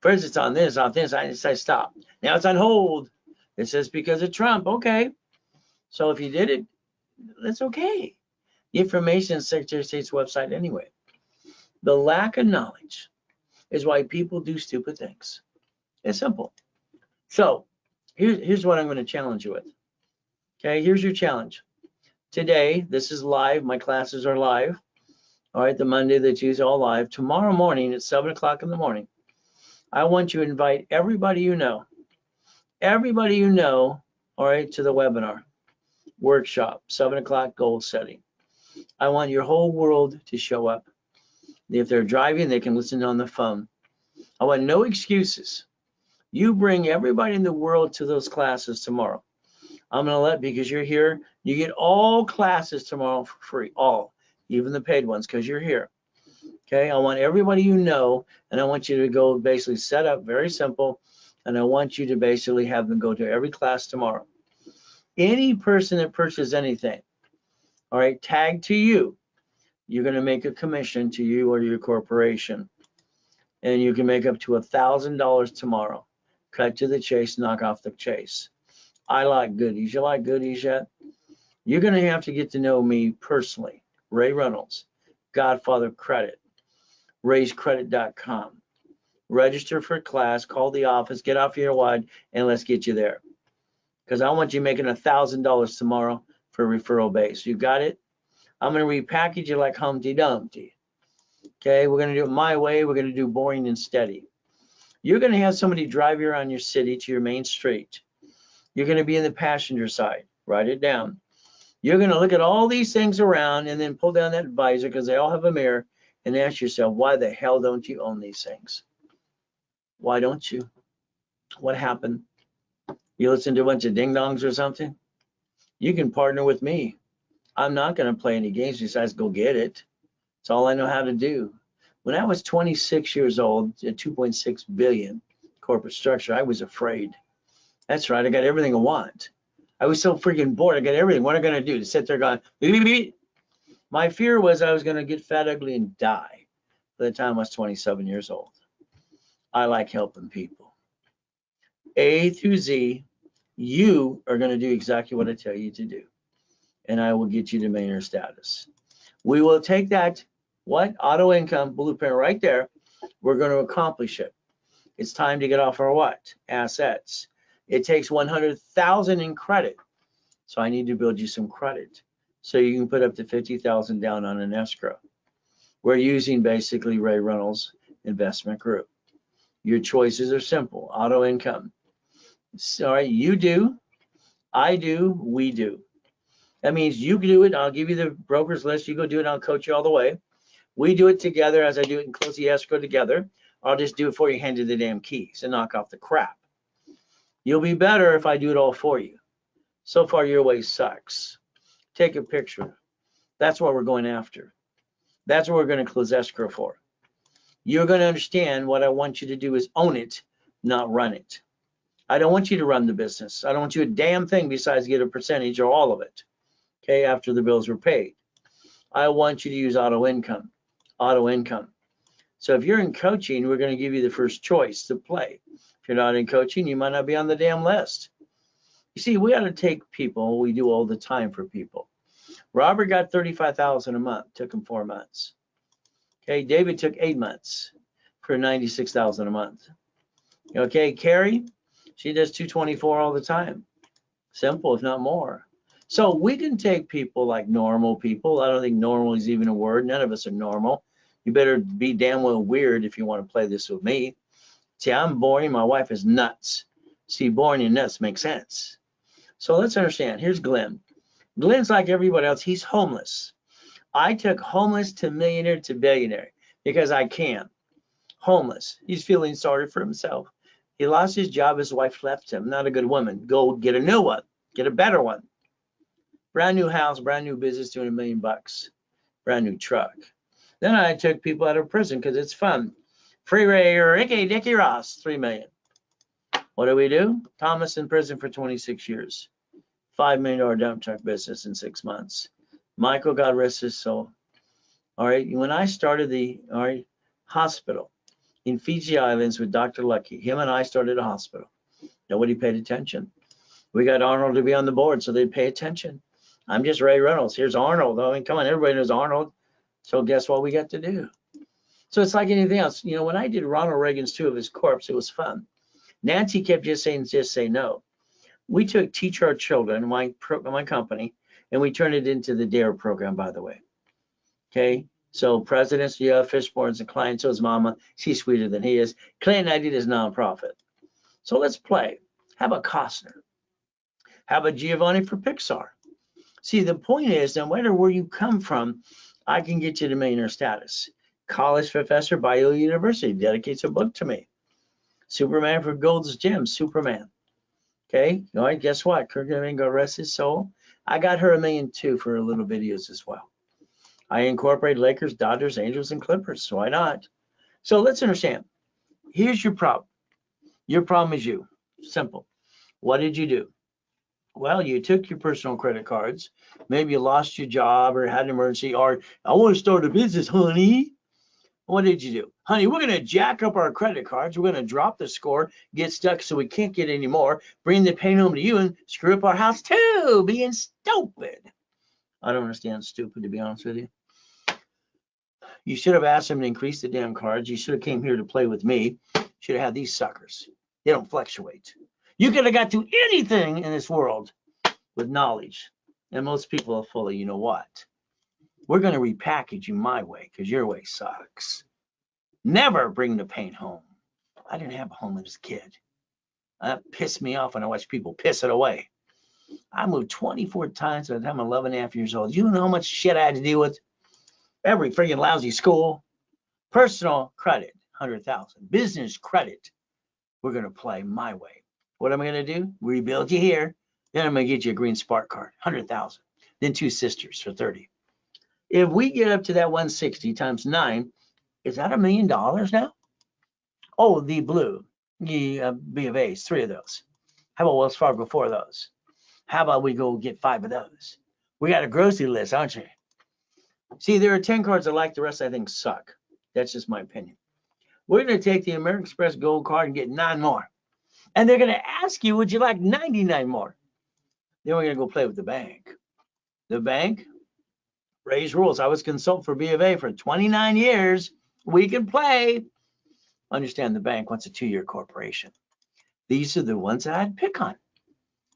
First it's on this, I decided stop. Now it's on hold. It says because of Trump, okay. So if you did it, that's okay. The information is Secretary of State's website anyway. The lack of knowledge is why people do stupid things. It's simple. So here's what I'm going to challenge you with. Okay, here's your challenge. Today, this is live. My classes are live. All right, the Monday, the Tuesday, all live. Tomorrow morning at 7 o'clock in the morning, I want you to invite everybody you know, all right, to the webinar, workshop, 7 o'clock goal setting. I want your whole world to show up. If they're driving, they can listen on the phone. I want no excuses. You bring everybody in the world to those classes tomorrow. I'm going to because you're here, you get all classes tomorrow for free, all, even the paid ones, because you're here. Okay, I want everybody you know, and I want you to go basically set up, very simple, and I want you to basically have them go to every class tomorrow. Any person that purchases anything, all right, tagged to you, you're going to make a commission to you or your corporation, and you can make up to $1,000 tomorrow. Cut to the chase, knock off the chase. I like goodies. You like goodies yet? You're going to have to get to know me personally. Ray Reynolds, Godfather Credit, raisecredit.com. Register for class, call the office, get off your wide, and let's get you there. Because I want you making $1,000 tomorrow for referral base. You got it? I'm going to repackage you like Humpty Dumpty. Okay, we're going to do it my way. We're going to do boring and steady. You're going to have somebody drive you around your city to your main street. You're going to be in the passenger side. Write it down. You're going to look at all these things around and then pull down that visor because they all have a mirror and ask yourself, why the hell don't you own these things? Why don't you? What happened? You listen to a bunch of ding-dongs or something? You can partner with me. I'm not going to play any games besides go get it. It's all I know how to do. When I was 26 years old, at 2.6 billion corporate structure, I was afraid. That's right, I got everything I want. I was so freaking bored, I got everything. What am I going to do? To sit there going, beep, beep, beep. My fear was I was going to get fat, ugly, and die by the time I was 27 years old. I like helping people. A through Z, you are going to do exactly what I tell you to do. And I will get you to millionaire status. We will take that, auto income blueprint right there. We're going to accomplish it. It's time to get off our assets. It takes 100,000 in credit. So I need to build you some credit so you can put up to 50,000 down on an escrow. We're using basically Ray Reynolds Investment Group. Your choices are simple. Auto income. Sorry, you do, I do, we do. That means you do it. I'll give you the broker's list. You go do it. I'll coach you all the way. We do it together as I do it and close the escrow together. I'll just do it for you, hand you the damn keys and knock off the crap. You'll be better if I do it all for you. So far, your way sucks. Take a picture. That's what we're going after. That's what we're going to close escrow for. You're going to understand what I want you to do is own it not run it. I don't want you to run the business. I don't want you a damn thing besides get a percentage or all of it, okay, after the bills were paid. I want you to use auto income. So if you're in coaching, we're going to give you the first choice to play. If you're not in coaching, you might not be on the damn list. You see, we got to take people. We do all the time for people. Robert got $35,000 a month. Took him 4 months. Okay, David took 8 months for $96,000 a month. Okay, Carrie, she does 224 all the time. Simple, if not more. So we can take people like normal people. I don't think normal is even a word. None of us are normal. You better be damn well weird if you want to play this with me. See, I'm boring. My wife is nuts. See, boring and nuts make sense. So let's understand. Here's Glenn. Glenn's like everybody else. He's homeless. I took homeless to millionaire to billionaire because I can. Homeless. He's feeling sorry for himself. He lost his job. His wife left him. Not a good woman. Go get a new one. Get a better one. Brand new house, brand new business, $200 million. Brand new truck. Then I took people out of prison because it's fun. Free Ray or Dickie Ross, $3 million. What do? Thomas in prison for 26 years. $5 million dump truck business in 6 months. Michael, God rest his soul. All right, when I started the hospital in Fiji Islands with Dr. Lucky, him and I started a hospital. Nobody paid attention. We got Arnold to be on the board, so they'd pay attention. I'm just Ray Reynolds. Here's Arnold. I mean, come on, everybody knows Arnold. So guess what we got to do? So it's like anything else. You know, when I did Ronald Reagan's 2 of his corpse, it was fun. Nancy kept just saying, just say no. We took Teach Our Children, my company, and we turned it into the DARE program, by the way. Okay, so presidents, Fishborn's and clients, so his mama, she's sweeter than he is. Clinton, I did his nonprofit. So let's play. How about Costner? How about Giovanni for Pixar? See, the point is, no matter where you come from, I can get you to millionaire status. College professor, Bayou University, dedicates a book to me. Superman for Gold's Gym, Superman. Okay, all right, guess what? Kirk Domingo, God rest his soul. I got her $1 million too for her little videos as well. I incorporate Lakers, Dodgers, Angels, and Clippers, so why not? So let's understand. Here's your problem. Your problem is you. Simple. What did you do? Well, you took your personal credit cards. Maybe you lost your job or had an emergency, or I want to start a business, honey. What did you do? Honey, we're going to jack up our credit cards. We're going to drop the score, get stuck so we can't get any more, bring the pain home to you, and screw up our house too, being stupid. I don't understand stupid, to be honest with you. You should have asked them to increase the damn cards. You should have came here to play with me. Should have had these suckers. They don't fluctuate. You could have got to anything in this world with knowledge. And most people are full of, you know what? We're going to repackage you my way because your way sucks. Never bring the pain home. I didn't have a home as a kid. That pissed me off when I watched people piss it away. I moved 24 times by the time I'm 11 and a half years old. You know how much shit I had to deal with? Every friggin' lousy school. Personal credit, 100,000. Business credit, we're going to play my way. What am I going to do? Rebuild you here. Then I'm going to get you a green spark card, 100,000. Then 2 sisters for 30. If we get up to that 160 times 9, is that $1 million now? Oh, the blue, the B of A's, 3 of those. How about Wells Fargo, 4 of those? How about we go get 5 of those? We got a grocery list, aren't you? See, there are 10 cards I like. The rest I think suck. That's just my opinion. We're going to take the American Express Gold card and get 9 more. And they're going to ask you, would you like 99 more? Then we're going to go play with the bank. The bank, Ray's rules. I was consultant for B of A for 29 years. We can play. Understand the bank wants a 2-year corporation. These are the ones that I'd pick on.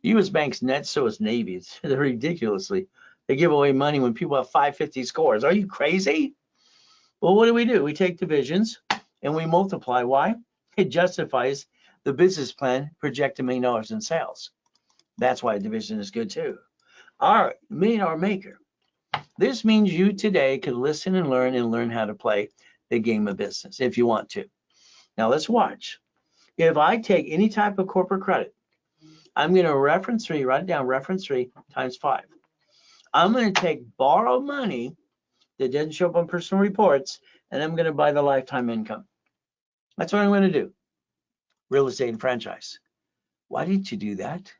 U.S. Bank's net, so is Navy's. They're ridiculously. They give away money when people have 550 scores. Are you crazy? Well, what do? We take divisions and we multiply. Why? It justifies the business plan, project $1 million in sales. That's why a division is good too. All right, $1 million maker. This means you today can listen and learn how to play the game of business if you want to. Now let's watch. If I take any type of corporate credit, I'm going to reference 3, write it down, reference 3 times 5. I'm going to take borrowed money that doesn't show up on personal reports, and I'm going to buy the lifetime income. That's what I'm going to do. real estate and franchise. Why did you do that?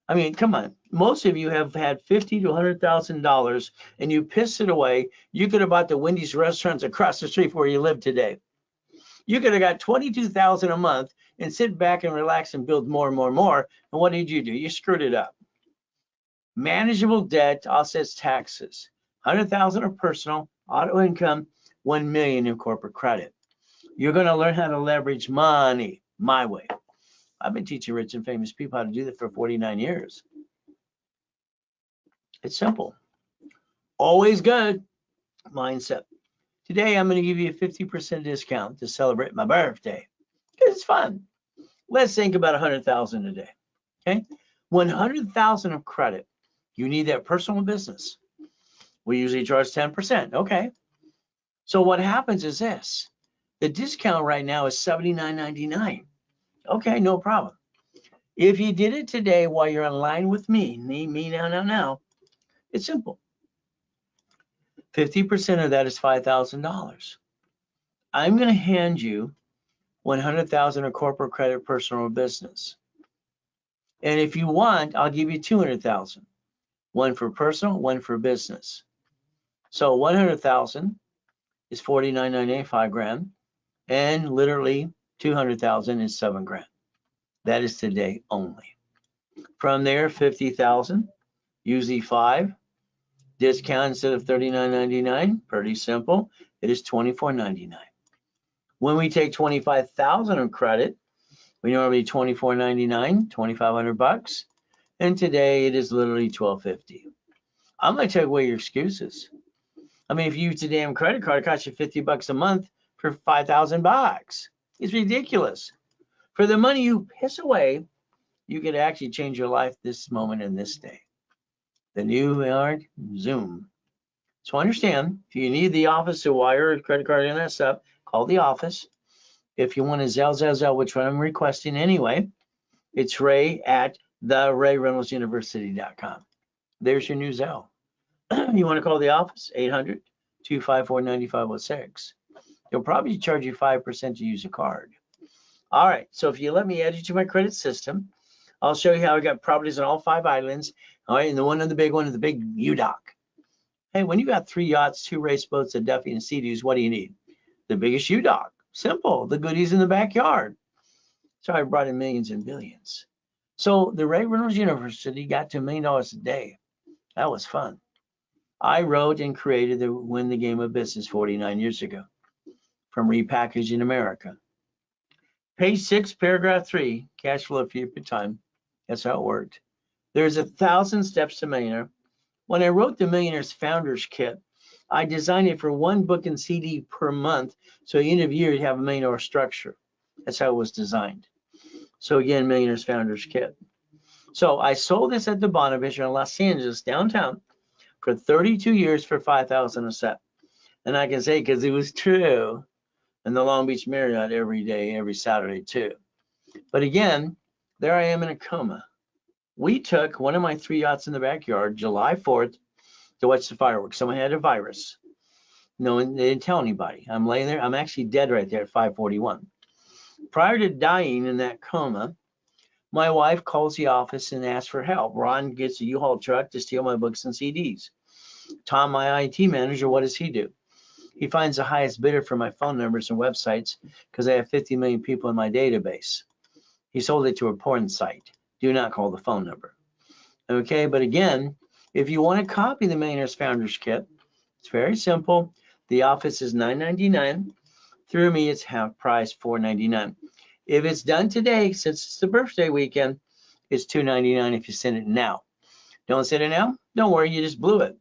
I mean, come on. Most of you have had $50,000 to $100,000 and you pissed it away. You could have bought the Wendy's restaurants across the street where you live today. You could have got $22,000 a month and sit back and relax and build more and more and more. And what did you do? You screwed it up. Manageable debt offsets taxes. 100,000 of personal, auto income, 1 million in corporate credit. You're going to learn how to leverage money my way. I've been teaching rich and famous people how to do that for 49 years. It's simple. Always good mindset. Today, I'm going to give you a 50% discount to celebrate my birthday. It's fun. Let's think about 100,000 a day. Okay, 100,000 of credit. You need that personal business. We usually charge 10%. Okay. So what happens is this. The discount right now is $79.99. Okay, no problem. If you did it today while you're online with me now, it's simple. 50% of that is $5,000. I'm going to hand you 100,000 of corporate credit, personal or business. And if you want, I'll give you 200,000. One for personal, one for business. So 100,000 is $49.98, $5,000, and literally 200,000 is $7,000. That is today only. From there, 50,000, usually 5. Discount instead of $39.99, pretty simple. It is $24.99. When we take 25,000 of credit, we normally $24.99, $2,500, and today it is literally $12.50. I'm going to take away your excuses. I mean, if you use a damn credit card, it costs you $50 a month for $5,000. It's ridiculous. For the money you piss away, you could actually change your life this moment and this day. The new yard, Zoom. So understand, if you need the office to wire a credit card and that stuff, call the office. If you want to Zelle, which one I'm requesting anyway, it's Ray at theRayReynoldsUniversity.com. There's your new Zelle. You want to call the office, 800-254-9506. They'll probably charge you 5% to use a card. All right, so if you let me add you to my credit system, I'll show you how I got properties on all 5 islands. All right, and the one on the big one is the big U-Dock. Hey, when you got 3 yachts, 2 race boats, a Duffy, and Sea-Doos, what do you need? The biggest U-Dock. Simple. The goodies in the backyard. So I brought in millions and billions. So the Ray Reynolds University got to $1 million a day. That was fun. I wrote and created the Win the Game of Business 49 years ago from Repackaging America. Page 6, paragraph 3, cash flow for your time. That's how it worked. There's 1,000 steps to millionaire. When I wrote the Millionaire's Founders Kit, I designed it for 1 book and CD per month. So at the end of the year, you'd have a $1 million structure. That's how it was designed. So again, Millionaire's Founders Kit. So I sold this at the Bonaventure in Los Angeles, downtown, for 32 years for $5,000 a set. And I can say, because it was true, in the Long Beach Marriott every day, every Saturday too. But again, there I am in a coma. We took one of my 3 yachts in the backyard, July 4th, to watch the fireworks. Someone had a virus. No, they didn't tell anybody. I'm laying there. I'm actually dead right there at 5:41. Prior to dying in that coma, my wife calls the office and asks for help. Ron gets a U-Haul truck to steal my books and CDs. Tom, my IT manager, what does he do? He finds the highest bidder for my phone numbers and websites because I have 50 million people in my database. He sold it to a porn site. Do not call the phone number. Okay, but again, if you want to copy the Millionaire's Founders Kit, it's very simple. The office is $9.99. Through me, it's half price, $4.99. If it's done today, since it's the birthday weekend, it's $2.99 if you send it now. Don't send it now? Don't worry, you just blew it.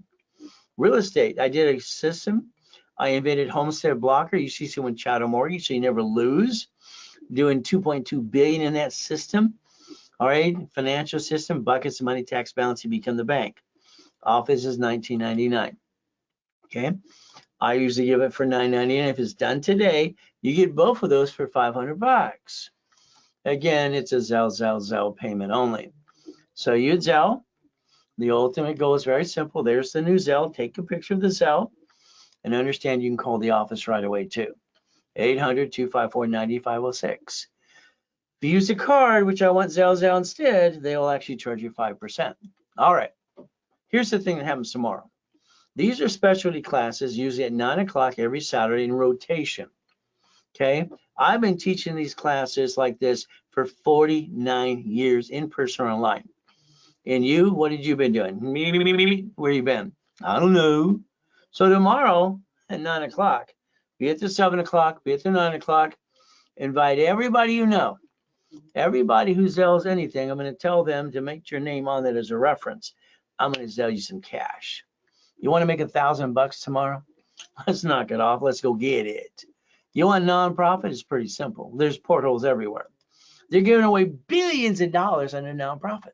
Real estate, I did a system. I invented Homestead Blocker. You see someone chat a mortgage, so you never lose. Doing $2.2 billion in that system. All right, financial system, buckets of money, tax balance, you become the bank. Office is $19.99. Okay, I usually give it for $9.99. If it's done today, you get both of those for $500. Again, it's a Zelle payment only. So you Zelle. The ultimate goal is very simple. There's the new Zelle. Take a picture of the Zelle and understand you can call the office right away too. 800-254-9506. If you use a card, which I want Zelle instead, they will actually charge you 5%. All right. Here's the thing that happens tomorrow. These are specialty classes, usually at 9 o'clock every Saturday in rotation. Okay. I've been teaching these classes like this for 49 years in person or online. And you, what have you been doing? Where you been? I don't know. So tomorrow at 9 o'clock, be at the 7 o'clock, be at the 9 o'clock, invite everybody you know. Everybody who sells anything, I'm going to tell them to make your name on it as a reference. I'm going to sell you some cash. You want to make $1,000 tomorrow? Let's knock it off. Let's go get it. You want nonprofit? It's pretty simple. There's portals everywhere. They're giving away billions of dollars on a nonprofit.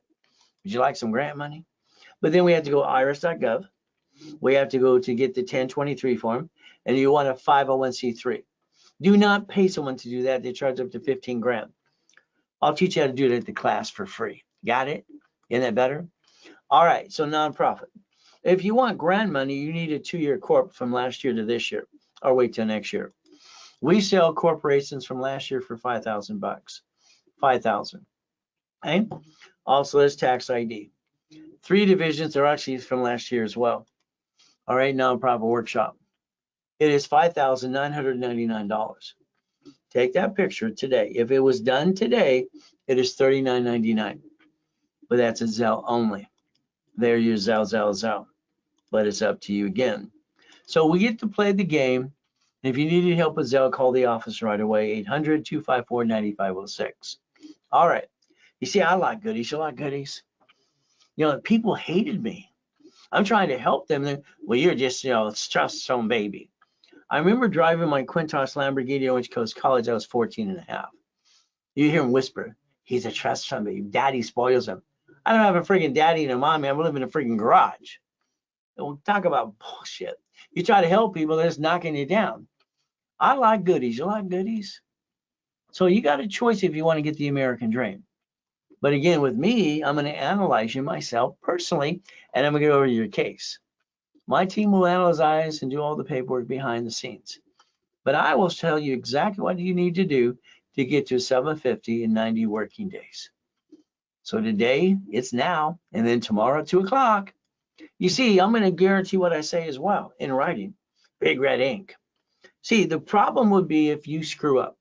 Would you like some grant money? But then we have to go irs.gov. We have to go to get the 1023 form, and you want a 501c3. Do not pay someone to do that. They charge up to 15 grand. I'll teach you how to do it at the class for free. Got it? Isn't that better? All right, so nonprofit. If you want grant money, you need a 2-year corp from last year to this year, or wait till next year. We sell corporations from last year for $5,000. $5,000. Okay? Also, there's tax ID. 3 divisions are actually from last year as well. All right, nonprofit workshop. It is $5,999. Take that picture today. If it was done today, it is $39.99. But that's a Zelle only. There you Zelle. But it's up to you again. So we get to play the game. If you need any help with Zelle, call the office right away, 800-254-9506. All right. You see, I like goodies. You like goodies? You know, people hated me. I'm trying to help them. Well, you're just, trust some baby. I remember driving my Quintos Lamborghini at Orange Coast College. I was 14 and a half. You hear him whisper, he's a trust fund baby. Daddy spoils him. I don't have a freaking daddy and a mommy. I live in a freaking garage. We'll talk about bullshit. You try to help people, they're just knocking you down. I like goodies. You like goodies? So you got a choice if you want to get the American dream. But again, with me, I'm going to analyze you myself personally, and I'm going to go over your case. My team will analyze and do all the paperwork behind the scenes. But I will tell you exactly what you need to do to get to 750 in 90 working days. So today, it's now, and then tomorrow at 2 o'clock. You see, I'm going to guarantee what I say as well in writing, big red ink. See, the problem would be if you screw up.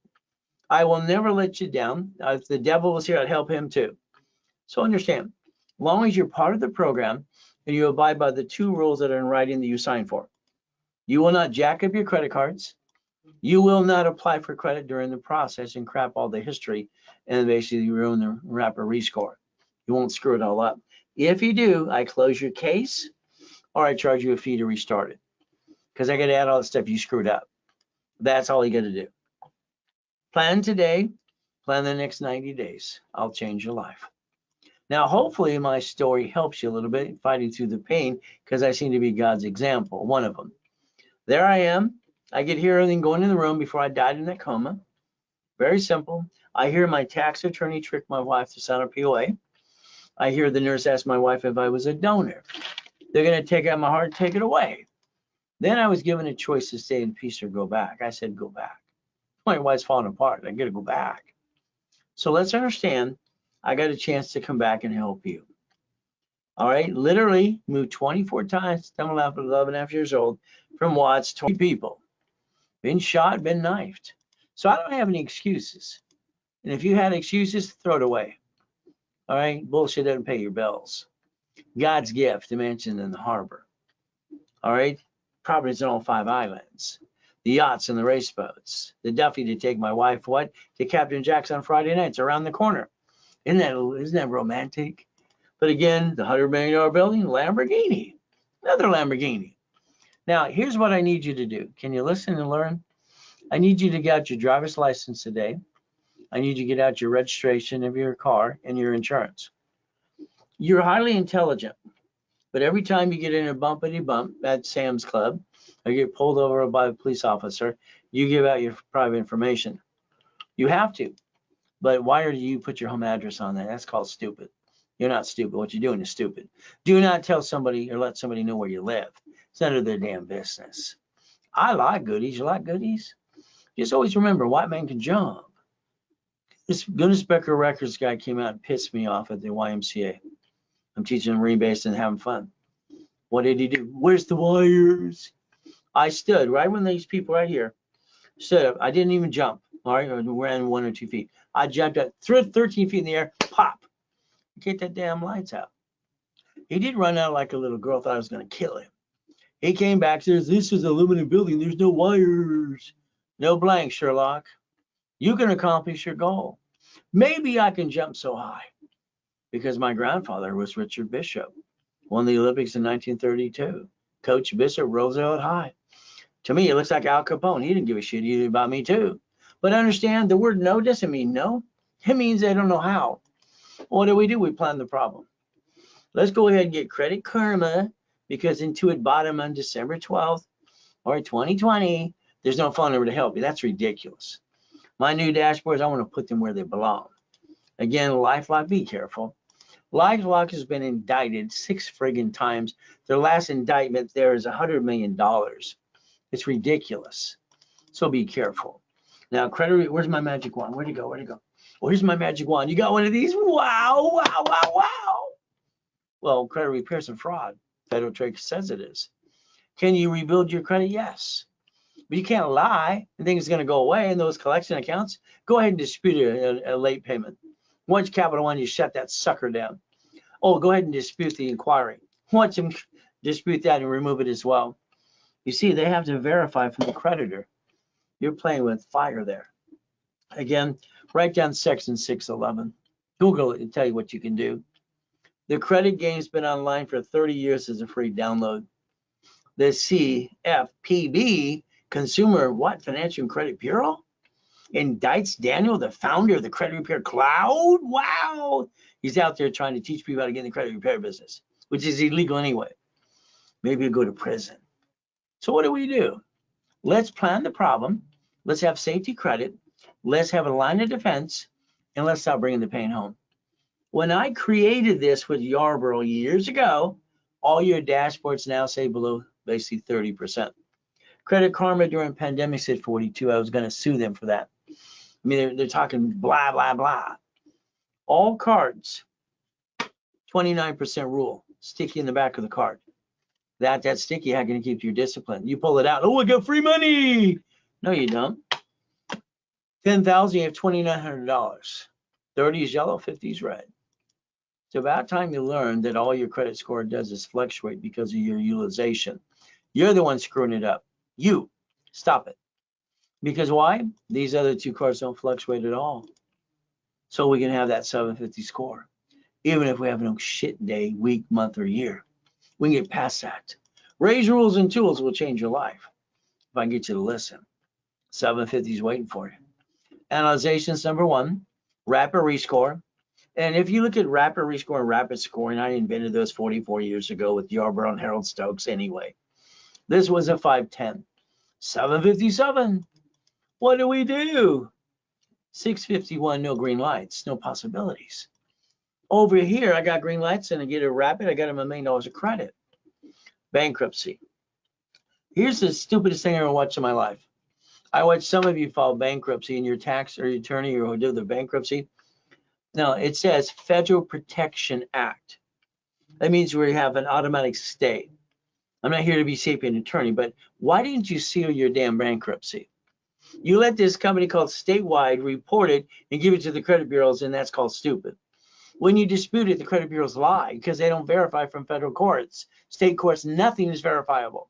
I will never let you down. If the devil was here, I'd help him too. So understand, as long as you're part of the program and you abide by the 2 rules that are in writing that you sign for. You will not jack up your credit cards. You will not apply for credit during the process and crap all the history and basically ruin the rapid rescore. You won't screw it all up. If you do, I close your case or I charge you a fee to restart it because I got to add all the stuff you screwed up. That's all you got to do. Plan today, plan the next 90 days. I'll change your life. Now, hopefully my story helps you a little bit fighting through the pain because I seem to be God's example, one of them. There I am. I could hear everything going in the room before I died in that coma. Very simple. I hear my tax attorney trick my wife to sign a POA. I hear the nurse ask my wife if I was a donor. They're going to take out my heart and take it away. Then I was given a choice to stay in peace or go back. I said, go back. My wife's falling apart. I got to go back. So let's understand, I got a chance to come back and help you. All right, literally moved 24 times, I'm 11 and a half years old, from Watts, 20 people. Been shot, been knifed. So I don't have any excuses. And if you had excuses, throw it away. All right, bullshit doesn't pay your bills. God's gift, the mansion in the harbor. All right, properties in all 5 islands. The yachts and the race boats. The Duffy to take my wife, to Captain Jack's on Friday nights around the corner. Isn't that romantic? But again, the $100 million building, Lamborghini, another Lamborghini. Now, here's what I need you to do. Can you listen and learn? I need you to get out your driver's license today. I need you to get out your registration of your car and your insurance. You're highly intelligent, but every time you get in a bumpity bump at Sam's Club or get pulled over by a police officer, you give out your private information. You have to. But why do you put your home address on that? That's called stupid. You're not stupid. What you're doing is stupid. Do not tell somebody or let somebody know where you live. It's none of their damn business. I like goodies. You like goodies? Just always remember, white man can jump. This Guinness Becker Records guy came out and pissed me off at the YMCA. I'm teaching Marine base and having fun. What did he do? Where's the wires? I stood right when these people right here stood up. I didn't even jump. All right, or ran 1 or 2 feet. I jumped up 13 feet in the air, pop. Get that damn lights out. He did run out like a little girl, thought I was going to kill him. He came back, says, this is an aluminum building. There's no wires. No blank, Sherlock. You can accomplish your goal. Maybe I can jump so high because my grandfather was Richard Bishop, won the Olympics in 1932. Coach Bishop rolls out high. To me, it looks like Al Capone. He didn't give a shit either about me too. But understand, the word no doesn't mean no. It means they don't know how. What do? We plan the problem. Let's go ahead and get Credit Karma because Intuit bought them on December 12th or 2020. There's no phone number to help you. That's ridiculous. My new dashboards, I want to put them where they belong. Again, LifeLock, be careful. LifeLock has been indicted 6 friggin' times. Their last indictment there is $100 million. It's ridiculous. So be careful. Now, credit, where's my magic wand? Where'd it go? Where'd it go? Oh, here's my magic wand. You got one of these? Wow, wow, wow, wow. Well, credit repair and fraud. Federal Trade says it is. Can you rebuild your credit? Yes. But you can't lie and think it's going to go away in those collection accounts. Go ahead and dispute a late payment. Once Capital One, you shut that sucker down. Oh, go ahead and dispute the inquiry. Once them dispute that and remove it as well. You see, they have to verify from the creditor. You're playing with fire there. Again, write down section 611. Google it and tell you what you can do. The credit game's been online for 30 years as a free download. The CFPB, Consumer Financial and Credit Bureau, indicts Daniel, the founder of the Credit Repair Cloud. Wow. He's out there trying to teach people how to get in the credit repair business, which is illegal anyway. Maybe he'll go to prison. So what do? Let's plan the problem. Let's have safety credit. Let's have a line of defense. And let's stop bringing the pain home. When I created this with Yarborough years ago, all your dashboards now say below basically 30%. Credit Karma during pandemic said 42. I was going to sue them for that. I mean, they're talking blah, blah, blah. All cards, 29% rule, sticky in the back of the card. That sticky, how can you keep your discipline? You pull it out. Oh, I got free money. No, you don't. 10,000, you have $2,900. 30 is yellow, 50 is red. It's about time you learn that all your credit score does is fluctuate because of your utilization. You're the one screwing it up. You stop it. Because why? These other 2 cards don't fluctuate at all. So we can have that 750 score. Even if we have no shit day, week, month, or year. We can get past that. Raise rules and tools will change your life. If I can get you to listen. 750 is waiting for you. Analyzation is number 1. Rapid rescore. And if you look at rapid rescore and rapid scoring, I invented those 44 years ago with Yarborough and Harold Stokes anyway. This was a 510. 757. What do? 651, no green lights, no possibilities. Over here, I got green lights and I get a rapid, I got him $1 million of credit. Bankruptcy. Here's the stupidest thing I ever watched in my life. I watched some of you file bankruptcy in your tax or your attorney or who did the bankruptcy. Now, it says Federal Protection Act. That means we have an automatic stay. I'm not here to be sapient attorney, but why didn't you seal your damn bankruptcy? You let this company called Statewide report it and give it to the credit bureaus, and that's called stupid. When you dispute it, the credit bureaus lie because they don't verify from federal courts. State courts, nothing is verifiable.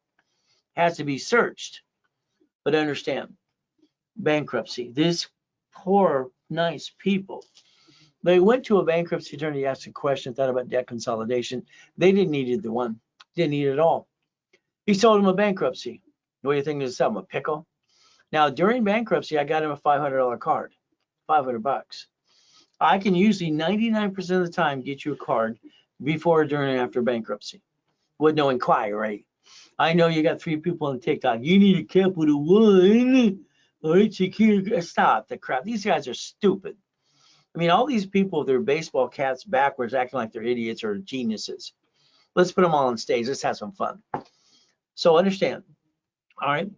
It has to be searched. But understand, bankruptcy, these poor, nice people, they went to a bankruptcy attorney, asked a question, thought about debt consolidation. They didn't need either one. Didn't need it at all. He sold him a bankruptcy. What do you think to sell him? A pickle? Now, during bankruptcy, I got him a $500 card, $500. I can usually 99% of the time get you a card before, during, and after bankruptcy with no inquiry. I know you got 3 people on TikTok. You need a capital 1. All right, security. Stop the crap. These guys are stupid. I mean, all these people with their baseball caps backwards acting like they're idiots or geniuses. Let's put them all on stage. Let's have some fun. So understand, all right?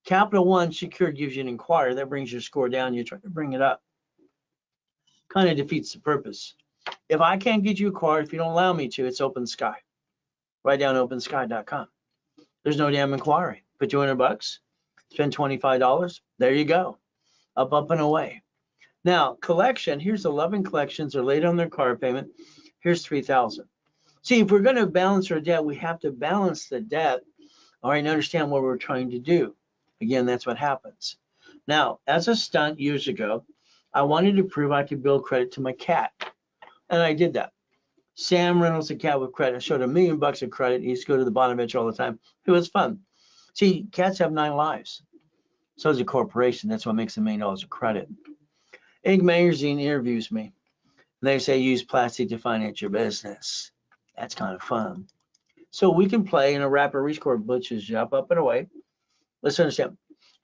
Capital One secured gives you an inquiry. That brings your score down. You try to bring it up. kind of defeats the purpose. If I can't get you a card, if you don't allow me to, it's open sky. Write down opensky.com. There's no damn inquiry. Put $200, spend $25. There you go. Up and away. Now, collection, here's 11 collections. They're late on their car payment. Here's 3,000. See, if we're going to balance our debt, we have to balance the debt, all right, and understand what we're trying to do. Again, that's what happens. Now, as a stunt years ago, I wanted to prove I could build credit to my cat, and I did that. Sam Reynolds, a cat with credit. I showed $1 million of credit. He used to go to the bottom edge all the time. It was fun. See, cats have 9 lives. So does a corporation. That's what makes $1 million of credit. Inc. Magazine interviews me. They say use plastic to finance your business. That's kind of fun. So we can play in a rapid rescore, butches you up and away. Let's understand.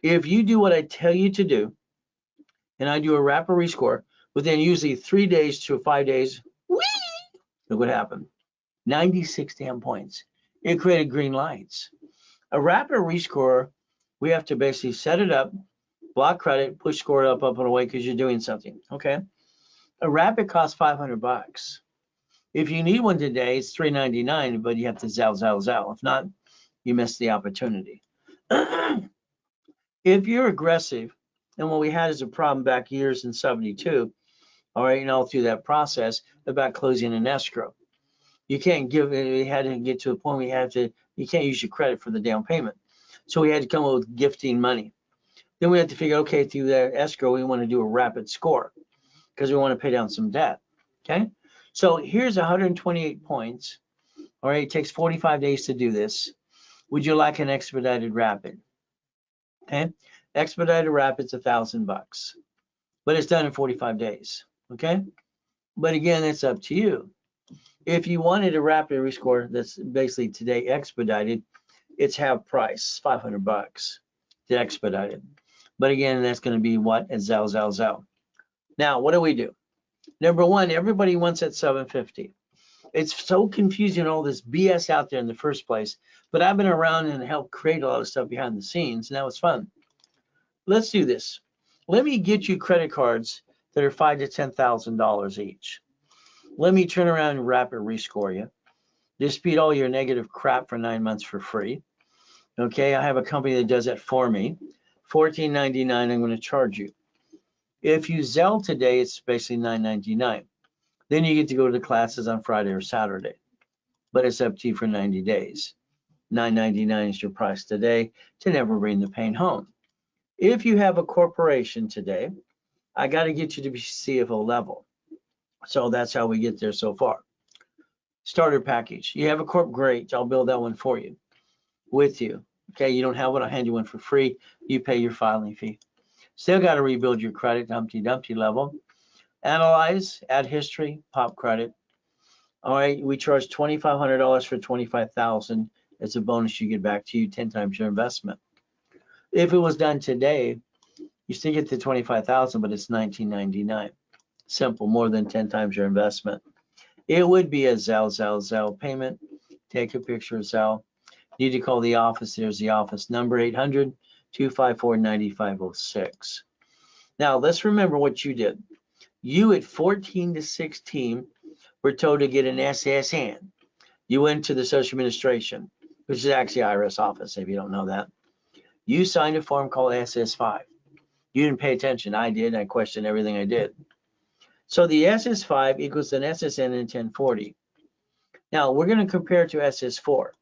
If you do what I tell you to do, and I do a rapid rescore, within usually 3 days to 5 days, whee! Look what happened. 96 damn points. It created green lights. A rapid rescore, we have to basically set it up, block credit, push score up and away because you're doing something. Okay. A rapid costs $500. If you need one today, it's $399, but you have to zell. If not, you miss the opportunity. If you're aggressive, and what we had is a problem back years in 72, all right, and all through that process about closing an escrow. You can't give it, we had to get to a point you can't use your credit for the down payment. So we had to come up with gifting money. Then we had to figure, okay, through the escrow, we want to do a rapid score because we want to pay down some debt, okay? So here's 128 points, all right, it takes 45 days to do this. Would you like an expedited rapid? Okay, expedited rapid's $1,000, but it's done in 45 days, okay? But again, it's up to you. If you wanted a rapid rescore that's basically today expedited, it's half price, $500 to expedite it. But again, that's going to be what? A zell. Now, what do? Number one, everybody wants at 750. It's so confusing, all this BS out there in the first place. But I've been around and helped create a lot of stuff behind the scenes, and that was fun. Let's do this. Let me get you credit cards that are $5,000 to $10,000 each. Let me turn around and rapid rescore you. Dispute all your negative crap for 9 months for free. Okay, I have a company that does that for me. $14.99 I'm going to charge you. If you Zelle today, it's basically $9.99. Then you get to go to the classes on Friday or Saturday. But it's up to you for 90 days. $9.99 is your price today to never bring the pain home. If you have a corporation today, I got to get you to be CFO level. So that's how we get there so far. Starter package. You have a corp, great. I'll build that one for you, with you. Okay, you don't have one, I'll hand you one for free. You pay your filing fee. Still got to rebuild your credit, Humpty Dumpty level. Analyze, add history, pop credit. All right, we charge $2,500 for $25,000. It's a bonus you get back to you 10 times your investment. If it was done today, you still get the $25,000, but it's $19.99. Simple, more than 10 times your investment. It would be a Zelle payment. Take a picture of Zelle. Need to call the office. There's the office number, 800-254-9506. Now, let's remember what you did. You at 14 to 16 were told to get an SSN. You went to the Social Administration, which is actually IRS office, if you don't know that. You signed a form called SS5. You didn't pay attention. I did. I questioned everything I did. So the SS5 equals an SSN in 1040. Now, we're going to compare to SS4.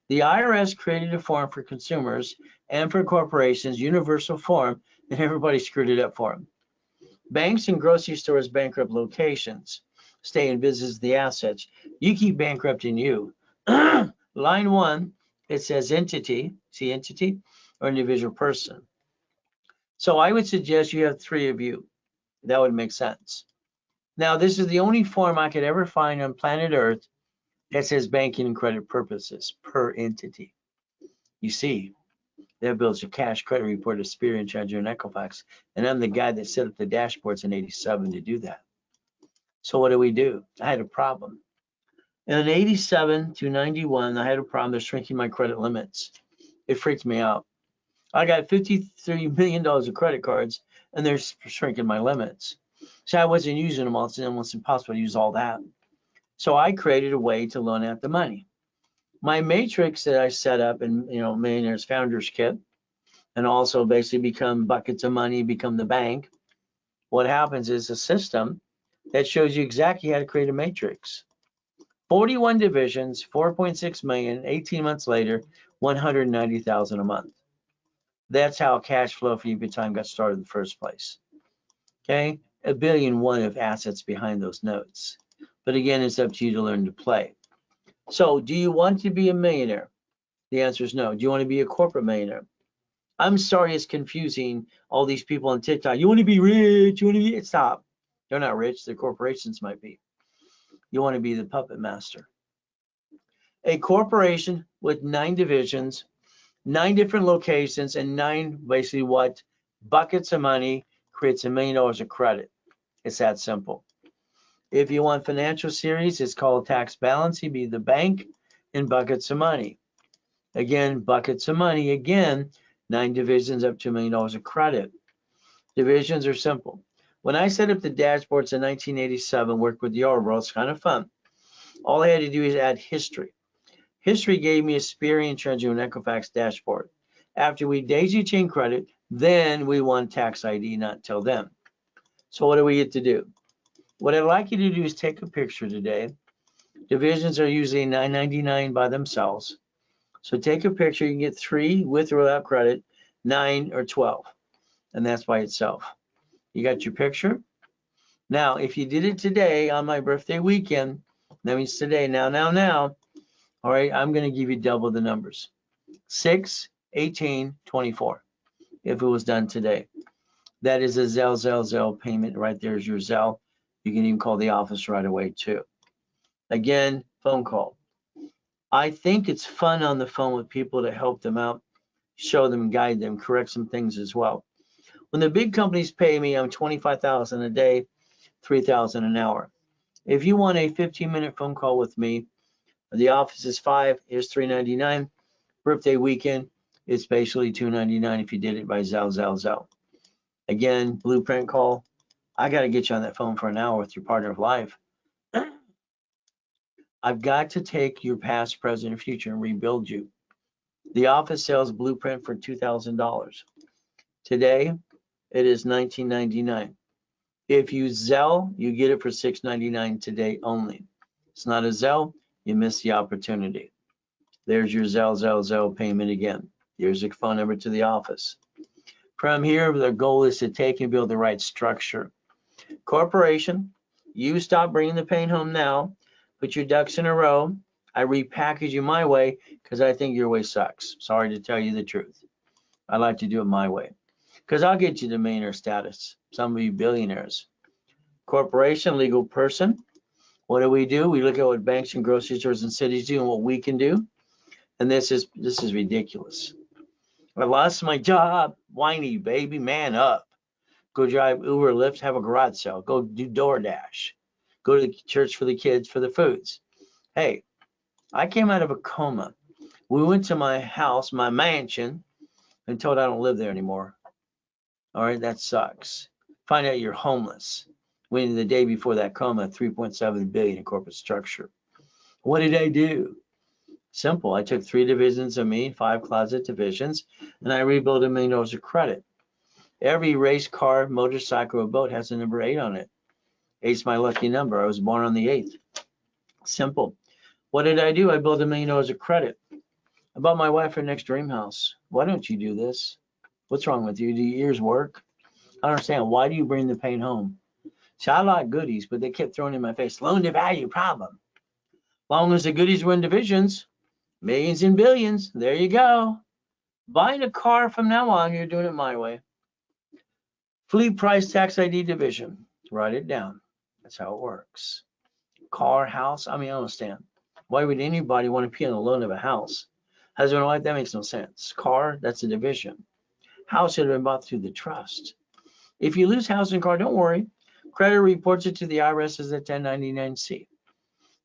The IRS created a form for consumers and for corporations, universal form, and everybody screwed it up for them. Banks and grocery stores bankrupt locations. Stay in business the assets. You keep bankrupting you. Line 1, it says entity. See entity or individual person. So I would suggest you have 3 of you. That would make sense. Now, this is the only form I could ever find on planet Earth that says banking and credit purposes per entity. You see, that builds a cash credit report, Experian, Charger, and Equifax. And I'm the guy that set up the dashboards in '87 to do that. So what do? I had a problem. In '87 to '91, I had a problem. They're shrinking my credit limits. It freaked me out. I got $53 million of credit cards, and they're shrinking my limits. So I wasn't using them all. It's almost impossible to use all that. So I created a way to loan out the money. My matrix that I set up in, Millionaires Founders Kit, and also basically become buckets of money, become the bank. What happens is a system that shows you exactly how to create a matrix. 41 divisions, 4.6 million, 18 months later, 190,000 a month. That's how cash flow for you by the time got started in the first place. Okay, $1.1 billion of assets behind those notes. But again, it's up to you to learn to play. So do you want to be a millionaire? The answer is no. Do you want to be a corporate millionaire? I'm sorry it's confusing all these people on TikTok. You want to be rich, you want to be, stop. They're not rich, their corporations might be. You want to be the puppet master. A corporation with 9 divisions, 9 different locations, and 9 basically what? Buckets of money creates $1 million of credit. It's that simple. If you want financial series, it's called tax balance. You be the bank in buckets of money. Again, buckets of money. Again, 9 divisions up to $1 million of credit. Divisions are simple. When I set up the dashboards in 1987, worked with Your World, it's kind of fun. All I had to do is add history. History gave me Experian, Treasury, and Equifax dashboard. After we daisy chain credit, then we want tax ID, not till then. So what do we get to do? What I'd like you to do is take a picture today. Divisions are usually $9.99 by themselves. So take a picture. You can get 3 with or without credit, 9 or 12, and that's by itself. You got your picture. Now, if you did it today on my birthday weekend, that means today, now, all right, I'm going to give you double the numbers. 6, 18, 24, if it was done today. That is a Zelle payment. Right there is your Zelle. You can even call the office right away too. Again, phone call. I think it's fun on the phone with people to help them out, show them, guide them, correct some things as well. When the big companies pay me, I'm $25,000 a day, $3,000 an hour. If you want a 15-minute phone call with me, the office is $5, here's $3.99. Birthday weekend, it's basically $2.99 if you did it by Zelle. Again, blueprint call. I got to get you on that phone for an hour with your partner of life. I've got to take your past, present, and future and rebuild you. The office sells blueprint for $2,000. Today, it is $19.99. If you Zelle, you get it for $6.99 today only. It's not a Zelle, you miss the opportunity. There's your Zelle payment again. Here's the phone number to the office. From here, the goal is to take and build the right structure. Corporation, you stop bringing the pain home now. Put your ducks in a row. I repackage you my way because I think your way sucks. Sorry to tell you the truth. I like to do it my way because I'll get you to millionaire status. Some of you billionaires. Corporation, legal person. What do? We look at what banks and grocery stores and cities do and what we can do. And this is ridiculous. I lost my job. Whiny baby, man up. Go drive Uber, Lyft, have a garage sale. Go do DoorDash. Go to the church for the kids for the foods. Hey, I came out of a coma. We went to my house, my mansion, and told I don't live there anymore. All right, that sucks. Find out you're homeless. When the day before that coma, 3.7 billion in corporate structure. What did I do? Simple. I took 3 divisions of me, 5 closet divisions, and I rebuilt $1 million of credit. Every race car, motorcycle, or boat has a number 8 on it. 8's my lucky number. I was born on the 8th. Simple. What did I do? I built $1 million of credit. I bought my wife her next dream house. Why don't you do this? What's wrong with you? Do your ears work? I don't understand. Why do you bring the pain home? See, I like goodies, but they kept throwing in my face. Loan to value problem. Long as the goodies were in divisions, millions and billions, there you go. Buying a car from now on, you're doing it my way. Fleet price tax ID division. Write it down. That's how it works. Car, house, I don't understand. Why would anybody want to pay on the loan of a house? Husband and wife, that makes no sense. Car, that's a division. House should have been bought through the trust. If you lose house and car, don't worry. Credit reports it to the IRS as a 1099-C.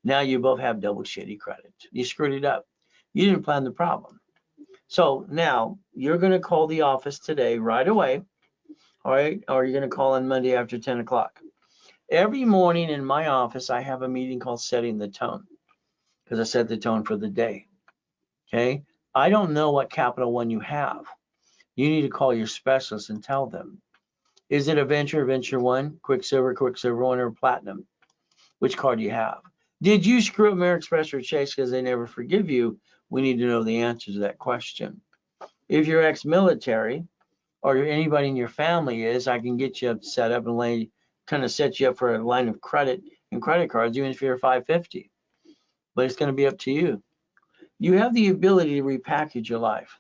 Now you both have double shitty credit. You screwed it up. You didn't plan the problem. So now you're going to call the office today right away, all right? Or you're going to call on Monday after 10 o'clock. Every morning in my office, I have a meeting called Setting the Tone, because I set the tone for the day. Okay. I don't know what Capital One you have. You need to call your specialist and tell them. Is it a Venture One, Quicksilver One, or Platinum? Which card do you have? Did you screw up American Express or Chase because they never forgive you? We need to know the answer to that question. If you're ex-military or anybody in your family is, I can get you set up and kind of set you up for a line of credit and credit cards, even if you're 550. But it's going to be up to you. You have the ability to repackage your life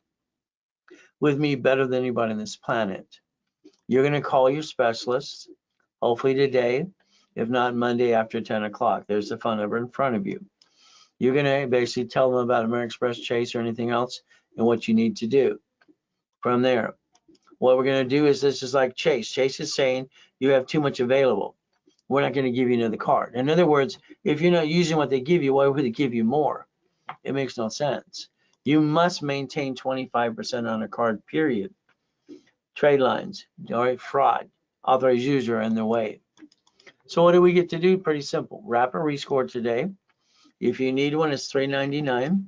with me better than anybody on this planet. You're going to call your specialist, hopefully today, if not Monday after 10 o'clock. There's the phone number in front of you. You're going to basically tell them about American Express, Chase, or anything else and what you need to do. From there, what we're going to do is this is like Chase. Chase is saying you have too much available. We're not going to give you another card. In other words, if you're not using what they give you, why would they give you more? It makes no sense. You must maintain 25% on a card, period. Trade lines, all right, fraud, authorized user are in the way. So what do we get to do? Pretty simple. Wrap a rescore today. If you need one, it's $3.99.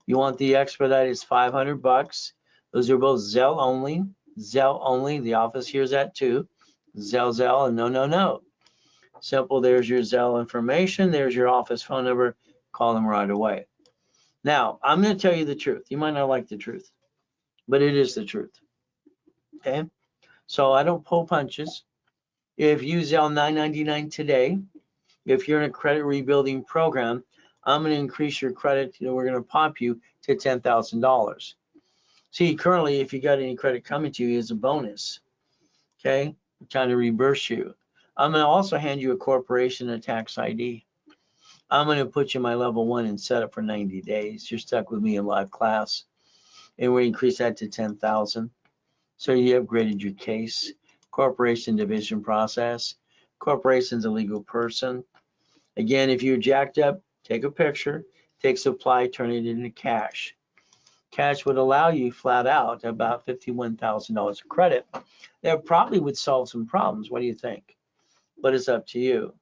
You want the expedite, it's $500. Those are both Zelle only. Zelle only. The office hears that too. Zelle, and no. Simple. There's your Zelle information. There's your office phone number. Call them right away. Now, I'm going to tell you the truth. You might not like the truth, but it is the truth. Okay? So I don't pull punches. If you Zelle $9.99 today, if you're in a credit rebuilding program, I'm going to increase your credit. We're going to pop you to $10,000. See, currently, if you got any credit coming to you, is a bonus. Okay? I'm trying to reverse you. I'm going to also hand you a corporation and a tax ID. I'm going to put you in my level 1 and set up for 90 days. You're stuck with me in live class. And we increase that to 10,000. So you upgraded your case. Corporation division process. Corporation's a legal person. Again, if you're jacked up, take a picture, take supply, turn it into cash. Cash would allow you flat out about $51,000 of credit. That probably would solve some problems. What do you think? But it's up to you.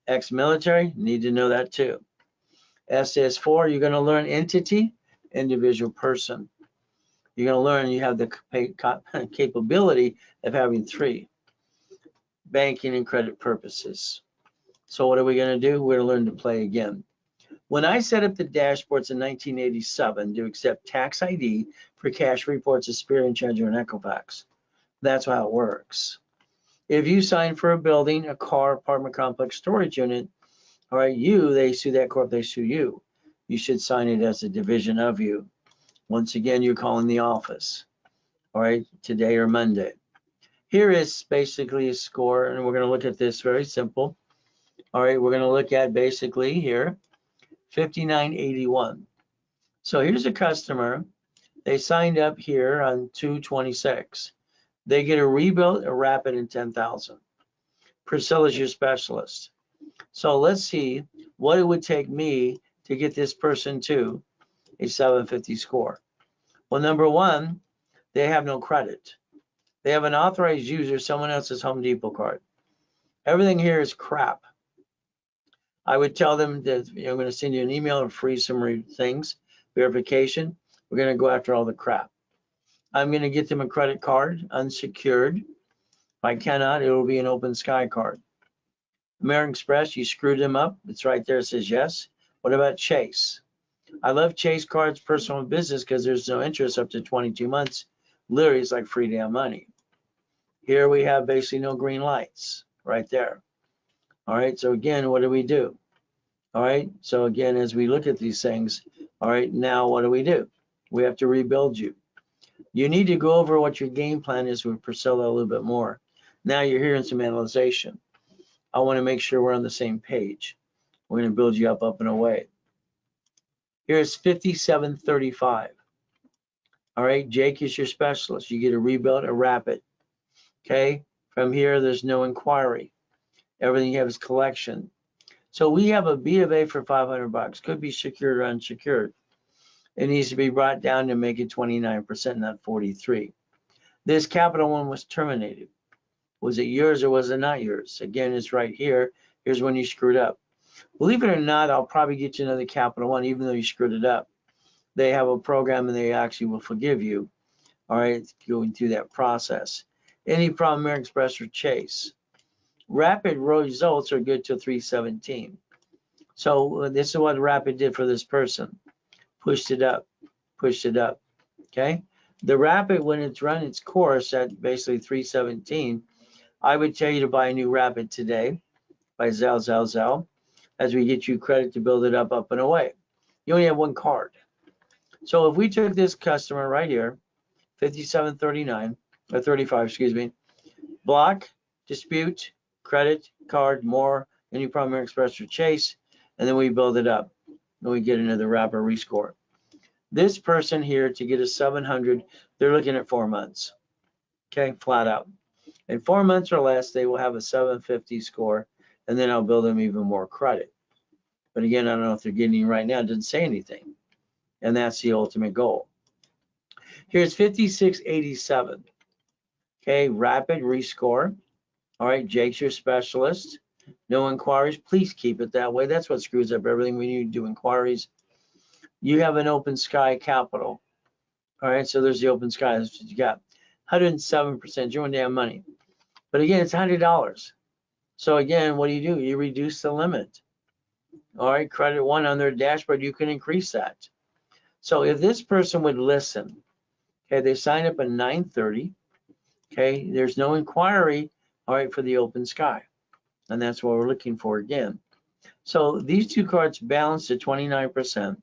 Ex-military, need to know that too. SS4, you're going to learn entity, individual person. You're going to learn you have the capability of having 3, banking and credit purposes. So what are we going to do? We're going to learn to play again. When I set up the dashboards in 1987 to accept tax ID for cash reports of Experian, Treasurer, and Equifax, that's how it works. If you sign for a building, a car, apartment complex, storage unit, all right, they sue that corp, they sue you. You should sign it as a division of you. Once again, you're calling the office, all right, today or Monday. Here is basically a score, and we're going to look at this very simple. All right, we're going to look at basically here, 5981. So here's a customer. They signed up here on 2/26. They get a rebuild, a rapid, and 10,000. Priscilla's your specialist. So let's see what it would take me to get this person to a 750 score. Well, number one, they have no credit. They have an authorized user, someone else's Home Depot card. Everything here is crap. I would tell them that I'm going to send you an email and free summary things, verification. We're going to go after all the crap. I'm going to get them a credit card, unsecured. If I cannot, it will be an open sky card. American Express, you screwed them up. It's right there, it says yes. What about Chase? I love Chase cards, personal and business, because there's no interest up to 22 months. Literally, it's like free damn money. Here we have basically no green lights right there. All right, so again, what do we do? All right, so again, as we look at these things, all right, now what do? We have to rebuild you. You need to go over what your game plan is with Priscilla a little bit more. Now you're hearing some analyzation. I want to make sure we're on the same page. We're going to build you up and away. Here's 5735. All right, Jake is your specialist. You get a rebuild, a rapid. Okay, from here, there's no inquiry. Everything you have is collection. So we have a B of A for $500. Could be secured or unsecured. It needs to be brought down to make it 29%, not 43. This Capital One was terminated. Was it yours or was it not yours? Again, it's right here. Here's when you screwed up. Believe it or not, I'll probably get you another Capital One, even though you screwed it up. They have a program and they actually will forgive you. All right, going through that process. Any problem, American Express or Chase. Rapid results are good till 317. So this is what Rapid did for this person. Pushed it up, pushed it up. Okay. The Rapid, when it's run its course at basically 317, I would tell you to buy a new Rapid today by Zell, as we get you credit to build it up and away. You only have one card. So if we took this customer right here, 5739 or 35, excuse me, block, dispute, credit, card, more, any primary express or Chase, and then we build it up. Then we get another wrapper rescore. This person here, to get a 700, they're looking at 4 months. Okay, flat out. In 4 months or less, they will have a 750 score, and then I'll build them even more credit. But again, I don't know if they're getting it right now. It doesn't say anything. And that's the ultimate goal. Here's 5687. Okay, rapid rescore. All right, Jake's your specialist. No inquiries. Please keep it that way. That's what screws up everything. We need to do inquiries. You have an open sky capital. All right, so there's the open sky. That's what you got. 107%. You're damn money. But again, it's $100. So again, what do? You reduce the limit. All right, credit one on their dashboard, you can increase that. So if this person would listen, okay, they sign up at 9:30. Okay, there's no inquiry, all right, for the open sky. And that's what we're looking for again. So these two cards balance at 29%.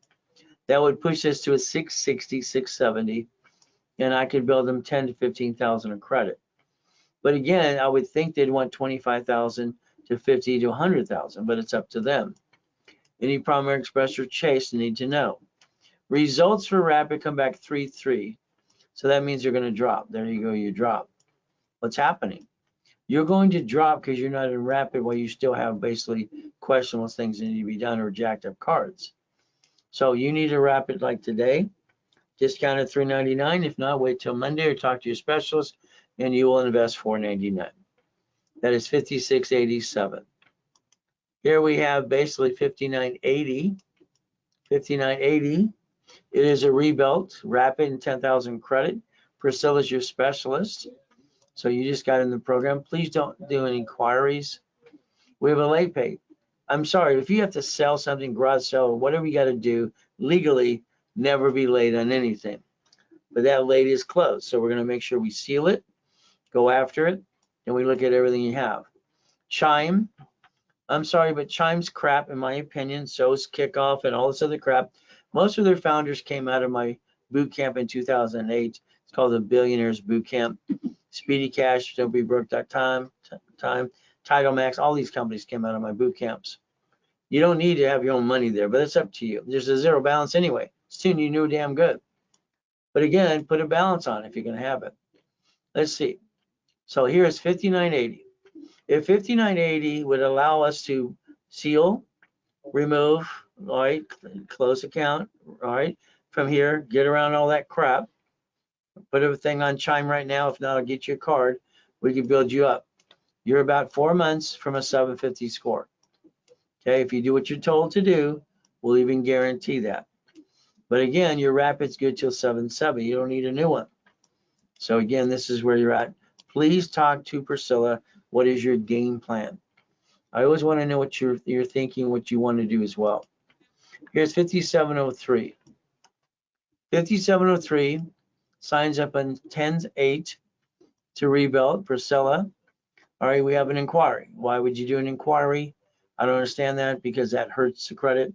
That would push us to a 660, 670, and I could build them 10 to 15,000 of credit. But again, I would think they'd want 25,000 to 50 to 100,000, but it's up to them. Any primary express or Chase need to know. Results for Rapid come back 3-3. So that means you're going to drop. There you go, you drop. What's happening? You're going to drop because you're not in Rapid while you still have basically questionable things that need to be done or jacked up cards. So you need a Rapid like today, discount at $399. If not, wait till Monday or talk to your specialist and you will invest $499. That is 5687. Here we have basically 5980. 5980. It is a rebuilt, Rapid, and 10,000 credit. Priscilla's your specialist. So you just got in the program. Please don't do any inquiries. We have a late pay. I'm sorry, if you have to sell something, garage sale, or whatever you got to do, legally, never be late on anything. But that late is closed. So we're going to make sure we seal it, go after it, and we look at everything you have. Chime. I'm sorry, but Chime's crap, in my opinion. So is Kickoff and all this other crap. Most of their founders came out of my boot camp in 2008. It's called the Billionaires Boot Camp. Speedy Cash, Don't Be Broke.time, Title Max, all these companies came out of my boot camps. You don't need to have your own money there, but it's up to you. There's a zero balance anyway. Soon you knew damn good. But again, put a balance on if you're going to have it. Let's see. So here's 5980. If 5980 would allow us to seal, remove, all right, close account, all right, from here, get around all that crap, put everything on Chime right now. If not, I'll get you a card. We can build you up. You're about 4 months from a 750 score. Okay, if you do what you're told to do, we'll even guarantee that. But again, your Rapid's good till 770. You don't need a new one. So again, this is where you're at. Please talk to Priscilla. What is your game plan? I always want to know what you're thinking, what you want to do as well. Here's 5703. 5703 signs up on 10-8 to rebuild. Priscilla. All right, we have an inquiry. Why would you do an inquiry? I don't understand that, because that hurts the credit.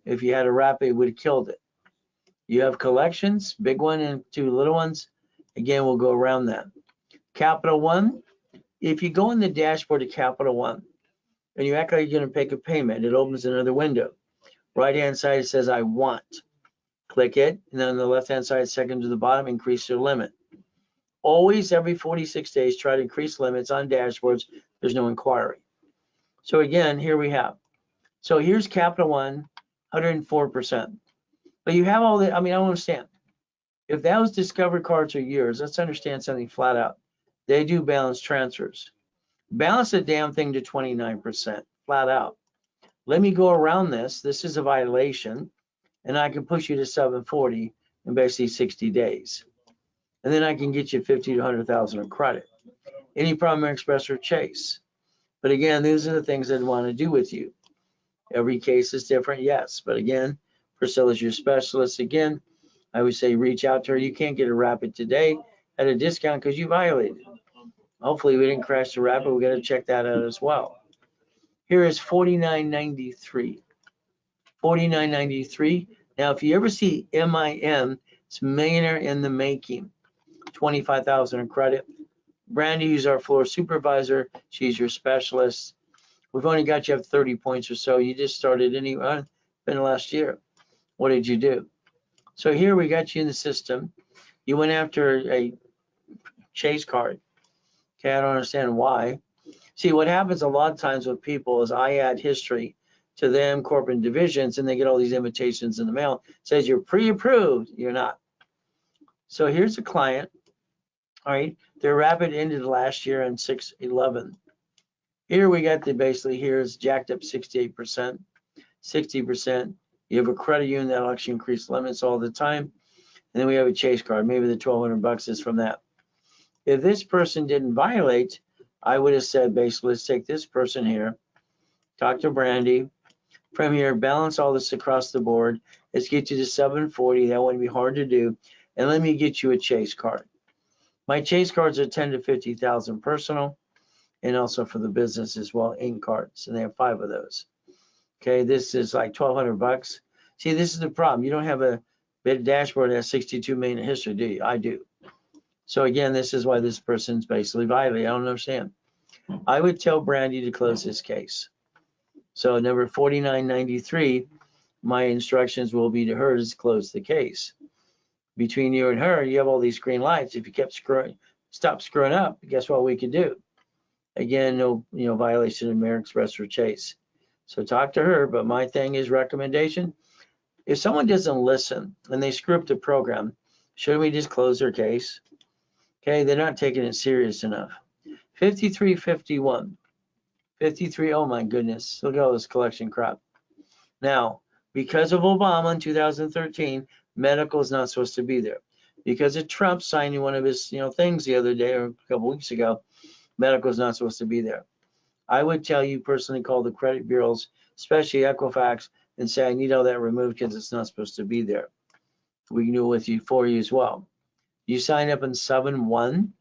If you had a Rapid, it would have killed it. You have collections, big one and two little ones. Again, we'll go around that. Capital One. If you go in the dashboard of Capital One and you act like you're going to make a payment, it opens another window. Right-hand side, it says, I want. Click it, and then on the left-hand side, second to the bottom, increase your limit. Always, every 46 days, try to increase limits on dashboards. There's no inquiry. So again, here we have. So here's Capital One, 104%. But you have all the, I don't understand. If those Discover cards are yours, let's understand something flat out. They do balance transfers. Balance the damn thing to 29%, flat out. Let me go around this. This is a violation, and I can push you to 740 in basically 60 days. And then I can get you 50 to 100,000 of credit. Any problem, Express or Chase. But again, these are the things I'd want to do with you. Every case is different, yes. But again, Priscilla's your specialist. Again, I would say reach out to her. You can't get a rapid today at a discount because you violated. Hopefully we didn't crash the rapid. We got to check that out as well. Here is $49.93. $49.93. Now, if you ever see MIM, it's Millionaire in the Making. 25,000 in credit. Brandy, who's our floor supervisor, she's your specialist. We've only got you up 30 points or so. You just started in the last year. What did you do? So here we got you in the system. You went after a Chase card. Okay, I don't understand why. See, what happens a lot of times with people is I add history to them, corporate divisions, and they get all these invitations in the mail. It says you're pre-approved. You're not. So here's a client. All right, their rapid ended last year on 6/11. Here we got basically here's jacked up 68%, 60%. You have a credit union that'll actually increase limits all the time. And then we have a Chase card. Maybe the 1,200 bucks is from that. If this person didn't violate, I would have said basically, let's take this person here, talk to Brandy. From here, balance all this across the board. Let's get you to 740. That wouldn't be hard to do. And let me get you a Chase card. My Chase cards are 10 to 50,000 personal, and also for the business as well, ink cards, and they have 5 of those. Okay, this is like 1,200 bucks. See, this is the problem. You don't have a bit dashboard that has 62 million in history, do you? I do. So again, this is why this person's basically violated. I don't understand. I would tell Brandy to close this case. So number 4993, my instructions will be to her to close the case. Between you and her, you have all these green lights. If you kept stop screwing up, guess what we could do? Again, no, violation of American Express or Chase. So talk to her. But my thing is recommendation. If someone doesn't listen and they screw up the program, shouldn't we just close their case? Okay, they're not taking it serious enough. 5351. 53, oh my goodness, look at all this collection crap. Now, because of Obama in 2013, medical is not supposed to be there. Because of Trump signing one of his things the other day or a couple weeks ago, medical is not supposed to be there. I would tell you personally, call the credit bureaus, especially Equifax, and say I need all that removed because it's not supposed to be there. We can do it with you for you as well. You sign up in 7-1,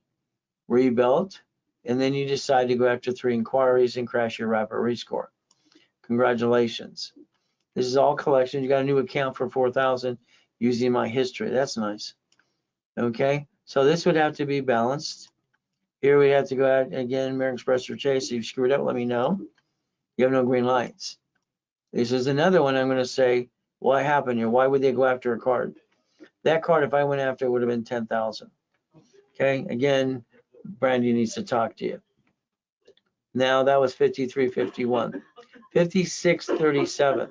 rebuilt, and then you decide to go after 3 inquiries and crash your rapid rescore. Congratulations. This is all collection. You got a new account for 4,000 using my history. That's nice. Okay, so this would have to be balanced. Here we have to go out again, American Express or Chase. If you screwed up, let me know. You have no green lights. This is another one I'm going to say, what happened here? Why would they go after a card? That card, if I went after, it would have been 10,000. Okay, again, Brandy needs to talk to you. Now that was 5351. 5637.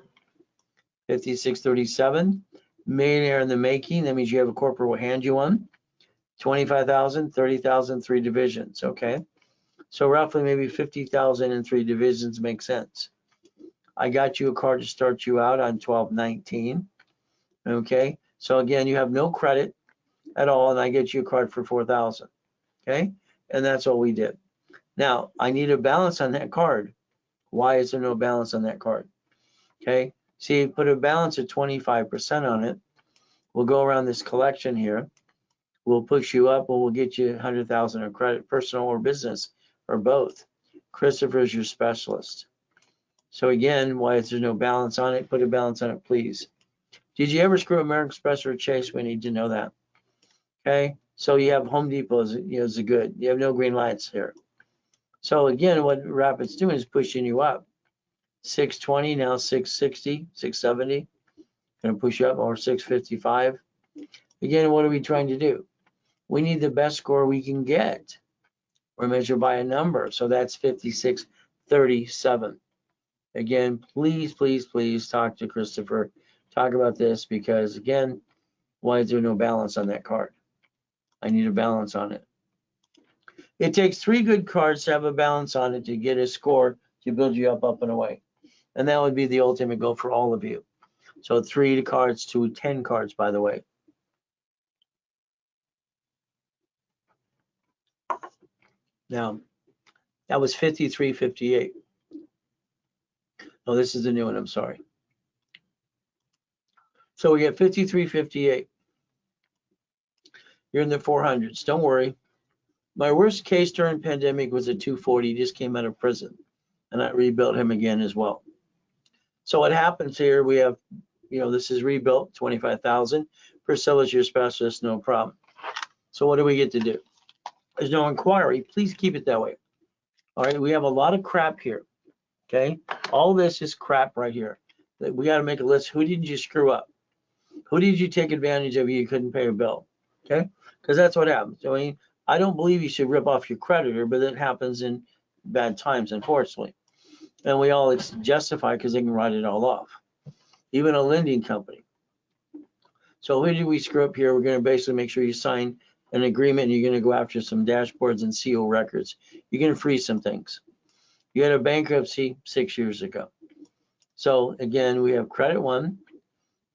5637. Millionaire in the Making. That means you have a corporate will hand you one. 25,000, 30,000, 3 divisions. Okay, so roughly maybe 50,000 in 3 divisions makes sense. I got you a card to start you out on 12/19. Okay, so again, you have no credit at all, and I get you a card for 4,000. Okay, and that's all we did. Now I need a balance on that card. Why is there no balance on that card? Okay, see, put a balance of 25% on it. We'll go around this collection here. We'll push you up, or we'll get you 100,000 of credit, personal or business, or both. Christopher is your specialist. So again, why is there no balance on it? Put a balance on it, please. Did you ever screw American Express or Chase? We need to know that. Okay, so you have Home Depot is a good. You have no green lights here. So again, what Rapid's doing is pushing you up. 620, now 660, 670. Going to push you up, or 655. Again, what are we trying to do? We need the best score we can get. We're measured by a number, so that's 5637. Again, please, please, please talk to Christopher. Talk about this, because again, why is there no balance on that card? I need a balance on it. It takes 3 good cards to have a balance on it to get a score to build you up and away. And that would be the ultimate goal for all of you. So 3 cards to 10 cards, by the way. Now, that was 53.58. Oh, this is the new one, I'm sorry. So we get 53.58. You're in the 400s. Don't worry. My worst case during pandemic was a 240. He just came out of prison, and I rebuilt him again as well. So what happens here? We have, this is rebuilt, 25,000. Priscilla's your specialist, no problem. So what do we get to do? There's no inquiry. Please keep it that way. All right, we have a lot of crap here. Okay, all this is crap right here. We got to make a list. Who did you screw up? Who did you take advantage of? You couldn't pay a bill. Okay, because that's what happens. I mean, I don't believe you should rip off your creditor, but it happens in bad times, unfortunately. And we all justify because they can write it all off. Even a lending company. So who did we screw up here? We're going to basically make sure you sign an agreement, and you're going to go after some dashboards and CO records. You're going to freeze some things. You had a bankruptcy 6 years ago. So again, we have credit 1,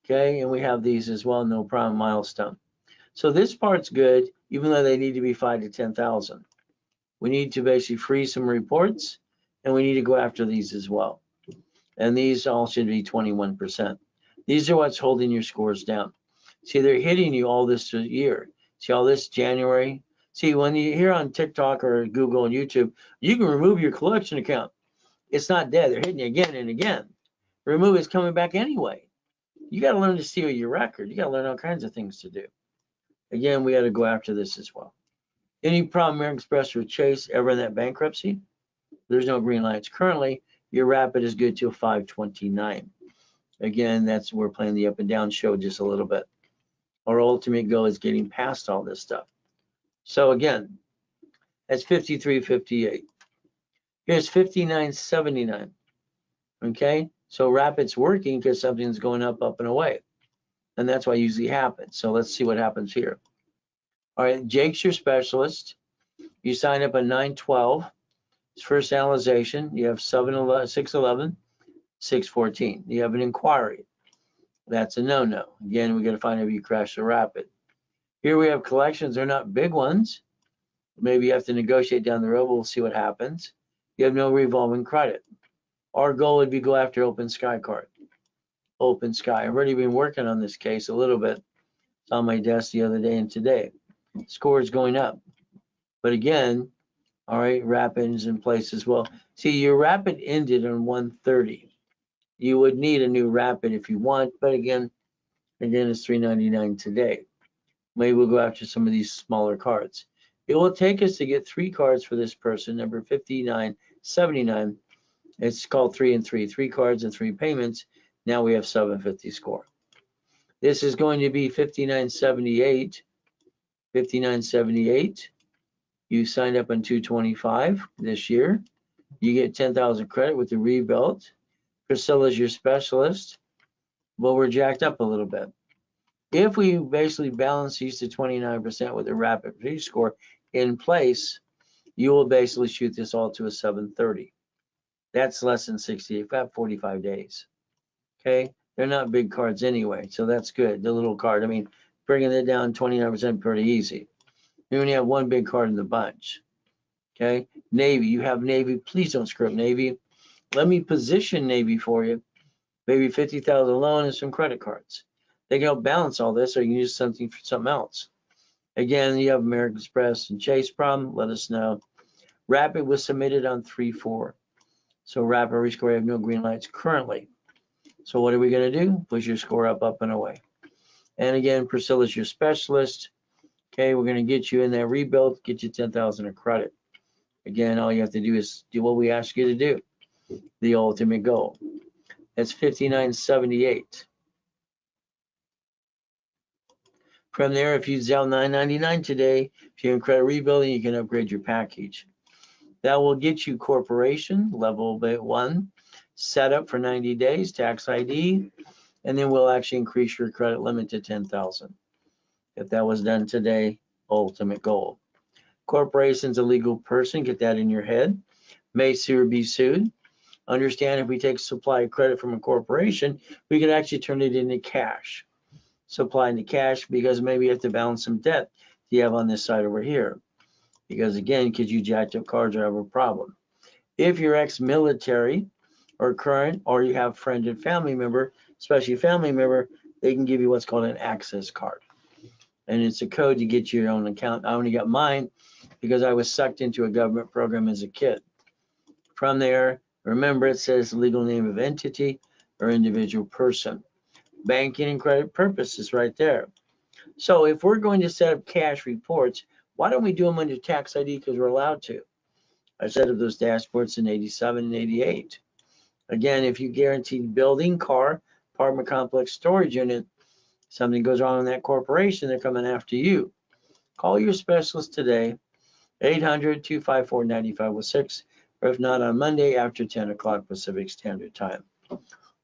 okay, and we have these as well, no problem, milestone. So this part's good, even though they need to be 5 to 10,000. We need to basically freeze some reports, and we need to go after these as well. And these all should be 21%. These are what's holding your scores down. See, they're hitting you all this year. See all this January. See, when you hear on TikTok or Google and YouTube, you can remove your collection account. It's not dead. They're hitting you again and again. Remove it's coming back anyway. You got to learn to steal your record. You got to learn all kinds of things to do. Again, we got to go after this as well. Any problem, American Express or Chase ever in that bankruptcy? There's no green lights. Currently, your rapid is good till 529. Again, we're playing the up and down show just a little bit. Our ultimate goal is getting past all this stuff. So again, that's 53.58. Here's 59.79. Okay, so rapid's working because something's going up and away, and that's what usually happens. So let's see what happens here. All right, Jake's your specialist. You sign up at 912. It's first analyzation. You have 611, 614. You have an inquiry. That's a no-no. Again, we got to find out if you crash the rapid. Here we have collections. They're not big ones. Maybe you have to negotiate down the road. We'll see what happens. You have no revolving credit. Our goal would be go after Open Sky card. Open Sky. I've already been working on this case a little bit. It's on my desk the other day and today. Score is going up. But again, all right, rapid is in place as well. See, your rapid ended on 130. You would need a new rapid if you want, but again, it's 399 today. Maybe we'll go after some of these smaller cards. It will take us to get 3 cards for this person, number 5979. It's called 3 and 3, 3 cards and 3 payments. Now we have 750 score. This is going to be 5978. 5978. You signed up on 225 this year. You get 10,000 credit with the rebuilt. Priscilla's your specialist. Well, we're jacked up a little bit. If we basically balance these to 29% with a rapid score in place, you will basically shoot this all to a 730. That's less than 60, about 45 days. Okay, they're not big cards anyway, so that's good. The little card, I mean, bringing it down 29% pretty easy. You only have one big card in the bunch. Okay, Navy, you have Navy. Please don't screw up Navy. Let me position Navy for you. Maybe 50,000 loan and some credit cards. They can help balance all this, or you can use something for something else. Again, you have American Express and Chase problem. Let us know. Rapid was submitted on 3-4. So rapid rescore, you have no green lights currently. So what are we going to do? Push your score up and away. And again, Priscilla's your specialist. Okay, we're going to get you in that rebuild, get you 10,000 of credit. Again, all you have to do is do what we ask you to do. The ultimate goal. That's 5978. From there, if you sell $9.99 today, if you're in credit rebuilding, you can upgrade your package. That will get you corporation, level 1, set up for 90 days, tax ID, and then we'll actually increase your credit limit to 10,000. If that was done today, ultimate goal. Corporation's a legal person. Get that in your head. May sue or be sued. Understand if we take supply of credit from a corporation, we can actually turn it into cash. Supply into cash because maybe you have to balance some debt you have on this side over here. Because again, because you jacked up cards or have a problem. If you're ex-military or current, or you have friend and family member, especially family member, they can give you what's called an access card. And it's a code to get your own account. I only got mine because I was sucked into a government program as a kid. From there, remember it says legal name of entity or individual person. Banking and credit purposes right there. So if we're going to set up cash reports, why don't we do them under tax ID because we're allowed to? I set up those dashboards in 87 and 88. Again, if you guaranteed building, car, apartment complex, storage unit, something goes wrong in that corporation, they're coming after you. Call your specialist today, 800-254-9506, or if not on Monday after 10 o'clock Pacific Standard Time.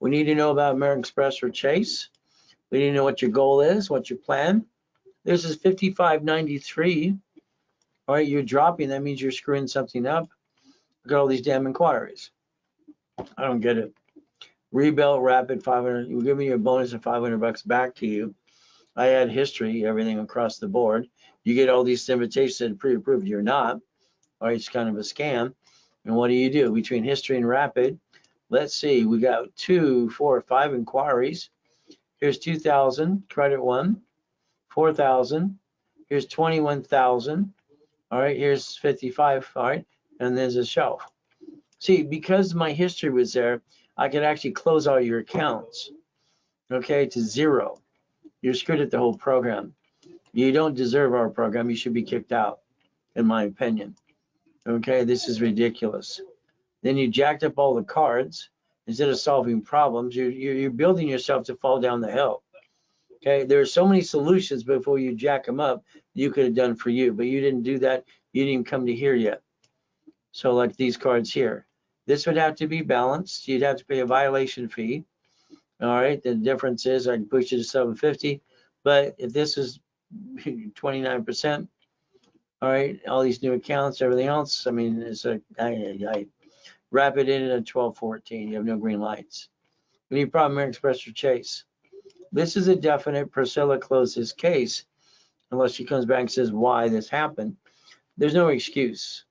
We need to know about American Express or Chase. We need to know what your goal is, what's your plan. This is 5593. All right, you're dropping. That means you're screwing something up. Look at all these damn inquiries. I don't get it. Rebuilt rapid 500. You give me your bonus of $500 back to you. I had history, everything across the board. You get all these invitations that pre-approved. You're not. All right, it's kind of a scam. And what do? Between history and rapid, let's see. We got 2, 4, 5 inquiries. Here's 2,000, credit 1, 4,000. Here's 21,000. All right, here's 55. All right, and there's a shelf. See, because my history was there, I could actually close all your accounts, okay, to 0. You're screwed at the whole program. You don't deserve our program. You should be kicked out, in my opinion. Okay, this is ridiculous. Then you jacked up all the cards. Instead of solving problems, you're building yourself to fall down the hill. Okay, there are so many solutions before you jack them up you could have done for you, but you didn't do that. You didn't even come to here yet. So like these cards here, this would have to be balanced. You'd have to pay a violation fee. All right, the difference is I can push it to 750, but if this is 29%, all right, all these new accounts, everything else, I mean, it's I wrap it in at 1214. You have no green lights. We need problem American Express or Chase. This is a definite. Priscilla closed this case unless she comes back and says why this happened. There's no excuse.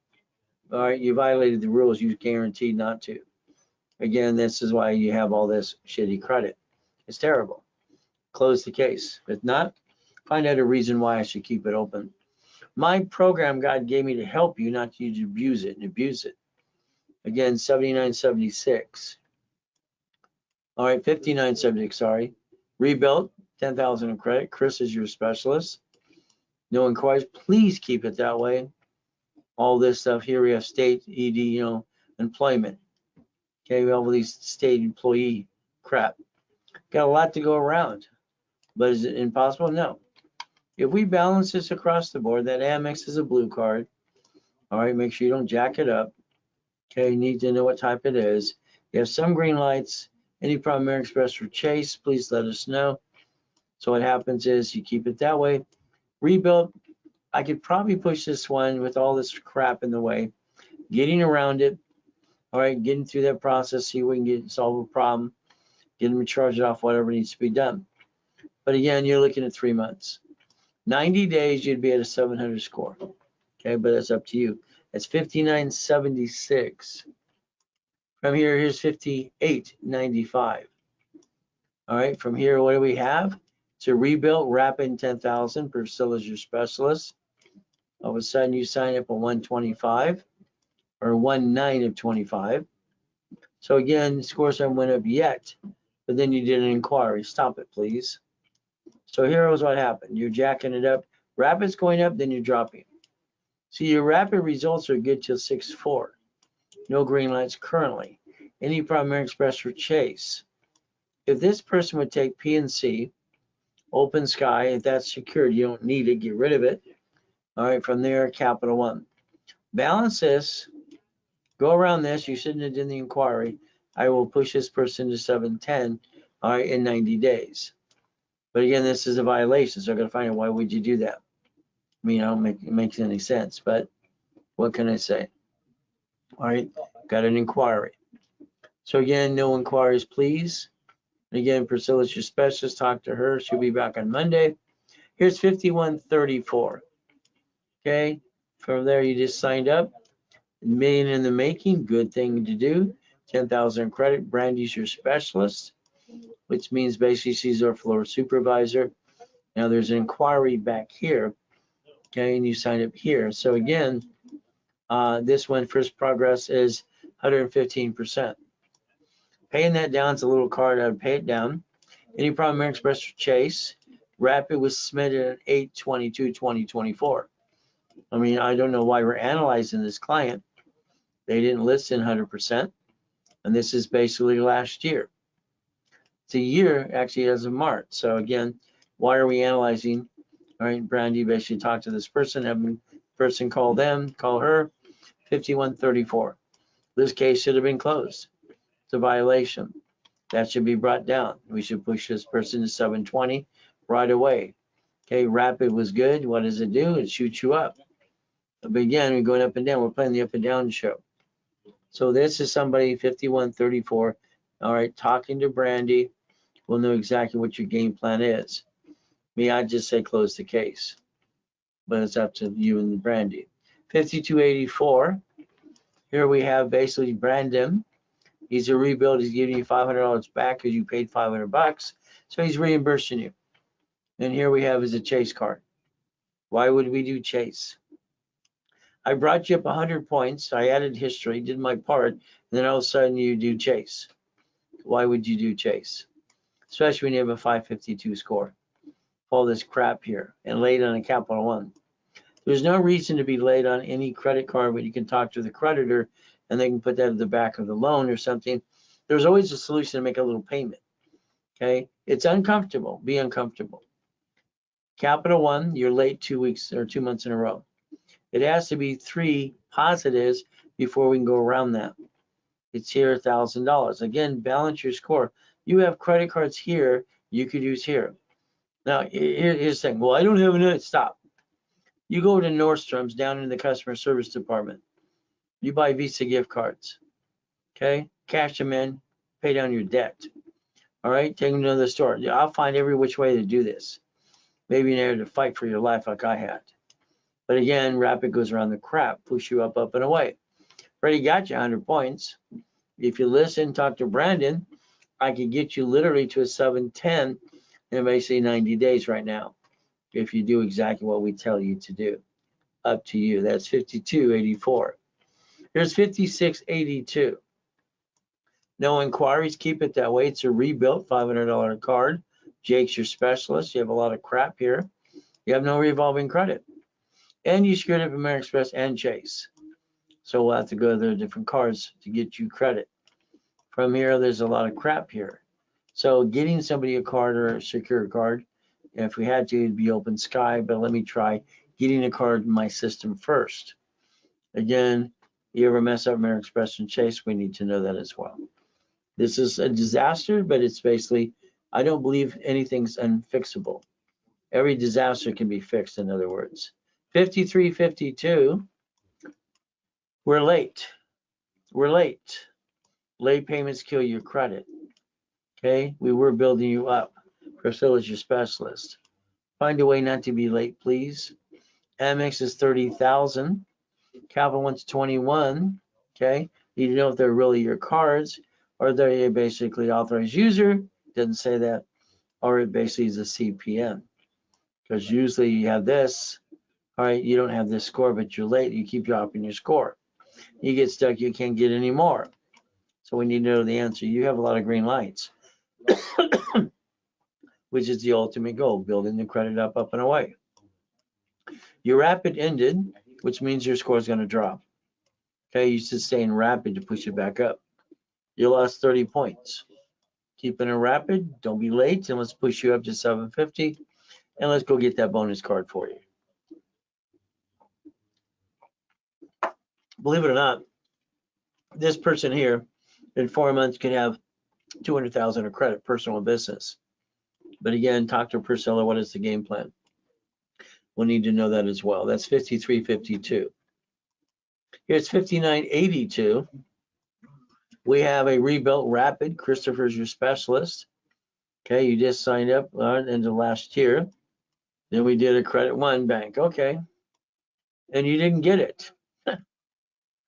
All right, you violated the rules. You guaranteed not to. Again, this is why you have all this shitty credit. It's terrible. Close the case. If not, find out a reason why I should keep it open. My program God gave me to help you, not you to abuse it and abuse it. Again, 7976. All right, 5976, sorry. Rebuilt, 10,000 in credit. Chris is your specialist. No inquiries. Please keep it that way. All this stuff here, we have state, ED, employment. Okay, we have all these state employee crap. Got a lot to go around. But is it impossible? No. If we balance this across the board, that Amex is a blue card. All right, make sure you don't jack it up. Okay, you need to know what type it is. You have some green lights. Any problem American Express or Chase, please let us know. So what happens is you keep it that way. Rebuild, I could probably push this one with all this crap in the way. Getting around it. All right, getting through that process, see if we can solve a problem. Get them to charge it off, whatever needs to be done. But again, you're looking at 3 months. 90 days, you'd be at a 700 score. Okay, but that's up to you. That's 5976. From here, here's 5895. All right, from here, what do we have? It's a rebuilt, rapid 10,000. Priscilla's your specialist. All of a sudden, you sign up at 125 or 19 of 25. So again, scores haven't went up yet, but then you did an inquiry. Stop it, please. So here's what happened. You're jacking it up. Rapid's going up, then you're dropping. See, your rapid results are good till 6-4. No green lights currently. Any problem American Express or Chase. If this person would take PNC, open sky, if that's secured, you don't need it, get rid of it. All right, from there, Capital One. Balance this, go around this, you shouldn't have done the inquiry. I will push this person to 710, all right, in 90 days. But again, this is a violation, so I'm gonna find out why would you do that. I mean, I don't make it makes any sense, but what can I say? All right, got an inquiry. So again, no inquiries, please. Again, Priscilla's your specialist. Talk to her. She'll be back on Monday. Here's 5134. Okay, from there you just signed up. $1 million in the making, good thing to do. 10,000 credit. Brandy's your specialist, which means basically she's our floor supervisor. Now there's an inquiry back here. Okay, and you sign up here. So again, this one first progress is 115%. Paying that down is a little card. I would pay it down. Any problem, American Express or Chase? Rapid was submitted at 8/22/2024. I mean, I don't know why we're analyzing this client. They didn't listen 100%, and this is basically last year. It's a year actually as of March. So again, why are we analyzing? All right, Brandy basically talked to this person, have the person call them, call her. 5134. This case should have been closed. It's a violation. That should be brought down. We should push this person to 720 right away. Okay, rapid was good. What does it do? It shoots you up. But again, we're going up and down. We're playing the up and down show. So this is somebody 5134. All right, talking to Brandy. We'll know exactly what your game plan is. Me, I'd just say close the case. But it's up to you and Brandy. 5284. Here we have basically Brandon. He's a rebuild. He's giving you $500 back because you paid $500. So he's reimbursing you. And here we have is a Chase card. Why would we do Chase? I brought you up 100 points. I added history, did my part, and then all of a sudden you do Chase. Why would you do Chase? Especially when you have a 552 score. All this crap here and late on a Capital One. There's no reason to be late on any credit card, but you can talk to the creditor and they can put that at the back of the loan or something. There's always a solution to make a little payment. Okay, it's uncomfortable. Be uncomfortable. Capital One, you're late 2 weeks or 2 months in a row. It has to be 3 positives before we can go around that. It's here $1,000. Again, balance your score. You have credit cards here you could use here. Now, here's the thing. Well, I don't have enough. Stop. You go to Nordstrom's down in the customer service department. You buy Visa gift cards. Okay? Cash them in. Pay down your debt. All right? Take them to another store. I'll find every which way to do this. Maybe you have to fight for your life like I had. But again, rapid goes around the crap. Push you up, up, and away. Already got you 100 points. If you listen, talk to Brandon, I could get you literally to a 710 in basically 90 days right now. If you do exactly what we tell you to do. Up to you. That's 5284. Here's 5682. No inquiries. Keep it that way. It's a rebuilt $500 card. Jake's your specialist. You have a lot of crap here. You have no revolving credit. And you screwed up American Express and Chase. So we'll have to go to the different cards to get you credit. From here, there's a lot of crap here. So getting somebody a card or a secure card, if we had to, it'd be open sky, but let me try getting a card in my system first. Again, you ever mess up American Express and Chase, we need to know that as well. This is a disaster, but it's basically, I don't believe anything's unfixable. Every disaster can be fixed, in other words. 5352, we're late. We're late. Late payments kill your credit. Okay, we were building you up. Priscilla's your specialist. Find a way not to be late, please. Amex is 30,000. Capital One's 21. Okay, you need to know if they're really your cards or they're basically authorized user. Doesn't say that, or it basically is a CPN. Because usually you have this. All right, you don't have this score, but you're late. You keep dropping your score. You get stuck. You can't get any more. So we need to know the answer. You have a lot of green lights, which is the ultimate goal, building the credit up, up, and away. Your rapid ended, which means your score is going to drop. Okay, you should stay in rapid to push it back up. You lost 30 points. Keep it in rapid. Don't be late, and let's push you up to 750. And let's go get that bonus card for you. Believe it or not, this person here in 4 months could have 200,000 of credit, personal and business. But again, talk to Priscilla. What is the game plan? we'll need to know that as well. That's 5352. Here's 5982. We have a rebuilt rapid. Christopher's your specialist. Okay, you just signed up into last year. Then we did a Credit One bank. Okay, and you didn't get it.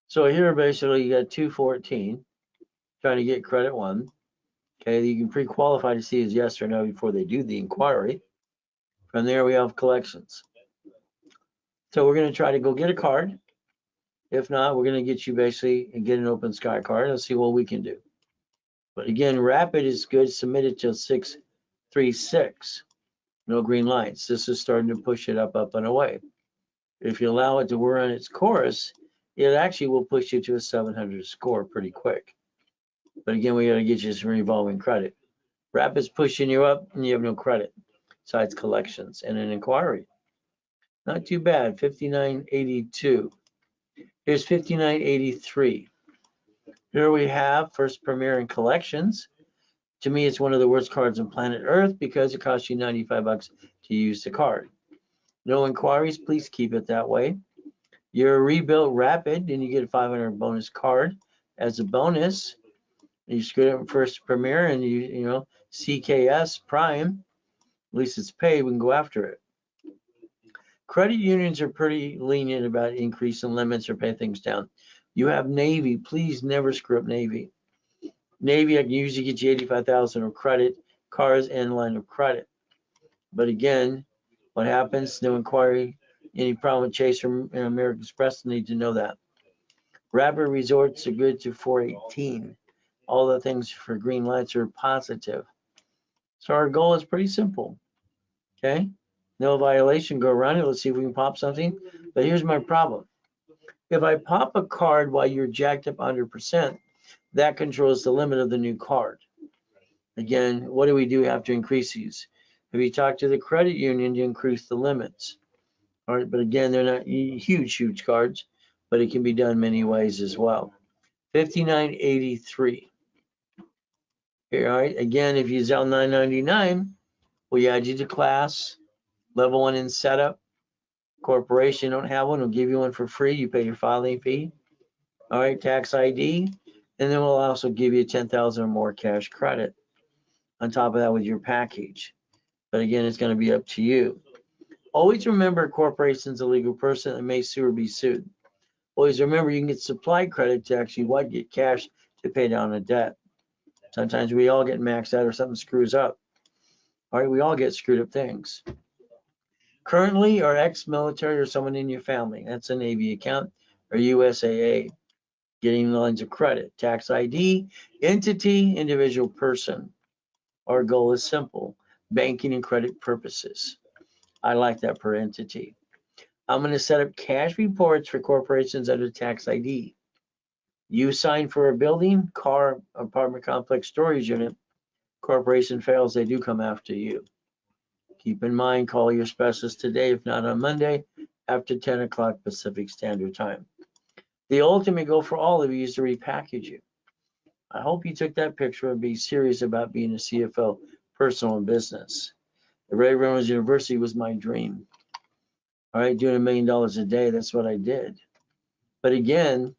So here basically you got 214 trying to get Credit One. Okay, you can pre-qualify to see is yes or no before they do the inquiry. From there we have collections. So we're going to try to go get a card. If not, we're going to get you basically and get an Open Sky card and see what we can do. But again, rapid is good. Submit it till 636. No green lights. This is starting to push it up and away. If you allow it to run its course, it actually will push you to a 700 score pretty quick. But again, we got to get you some revolving credit. Rapid's pushing you up and you have no credit besides collections and an inquiry. Not too bad. 5982. Here's 5983. Here we have First Premier in collections. To me, it's one of the worst cards on planet Earth because it costs you 95 bucks to use the card. No inquiries, please keep it that way. You're a rebuilt rapid and you get a 500 bonus card as a bonus. You screwed up First Premier and you know, CKS Prime, at least it's paid, we can go after it. Credit unions are pretty lenient about increasing limits or pay things down. You have Navy, please never screw up Navy. Navy, I can usually get you 85,000 of credit, cars and line of credit. But again, what happens? No inquiry. Any problem with Chase or American Express, need to know that. Rapid resorts are good to 418. All the things for green lights are positive. So our goal is pretty simple. Okay? No violation, go around it. Let's see if we can pop something. But here's my problem. If I pop a card while you're jacked up 100%, that controls the limit of the new card. Again, what do? We have to increase these. If you talk to the credit union, you increase the limits. All right, but again, they're not huge cards, but it can be done many ways as well. 5983. Here, all right, again, if you sell 999, we add you to class, level 1 in setup. Corporation don't have one, we'll give you one for free. You pay your filing fee. All right, tax ID, and then we'll also give you 10,000 or more cash credit on top of that with your package. But again, it's going to be up to you. Always remember, a corporation's a legal person and may sue or be sued. Always remember, you can get supply credit to actually get cash to pay down a debt. Sometimes we all get maxed out or something screws up. All right, we all get screwed up things. Currently, or ex-military or someone in your family, that's a Navy account, or USAA, getting lines of credit, tax ID, entity, individual person. Our goal is simple, banking and credit purposes. I like that per entity. I'm going to set up cash reports for corporations under tax ID. You sign for a building, car, apartment complex, storage unit, corporation fails, they do come after you. Keep in mind, call your specialist today, if not on Monday, after 10 o'clock Pacific Standard Time. The ultimate goal for all of you is to repackage you. I hope you took that picture and be serious about being a CFO, personal and business. The Reynolds University was my dream. All right, doing $1 million a day, that's what I did. But again,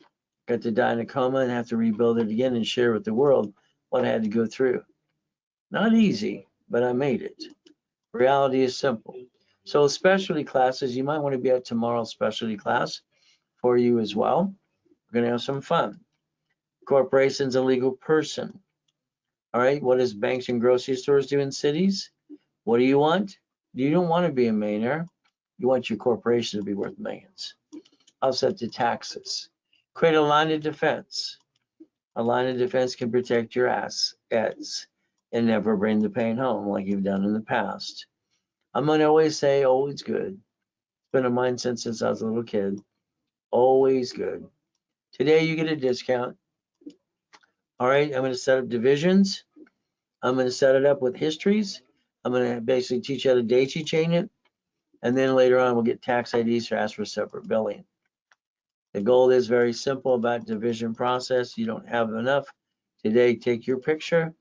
got to die in a coma and have to rebuild it again and share with the world what I had to go through. Not easy, but I made it. Reality is simple. So specialty classes, you might want to be at tomorrow's specialty class for you as well. We're going to have some fun. Corporation's a legal person. All right, what does banks and grocery stores do in cities? What do you want? You don't want to be a millionaire. You want your corporation to be worth millions. Offset the taxes. Create a line of defense. A line of defense can protect your assets and never bring the pain home like you've done in the past. I'm going to always say, always good. It's been a mindset since I was a little kid. Always good. Today you get a discount. All right, I'm going to set up divisions. I'm going to set it up with histories. I'm going to basically teach you how to daisy chain it. And then later on, we'll get tax IDs to ask for separate billing. The goal is very simple about division process. You don't have enough. Today, take your picture.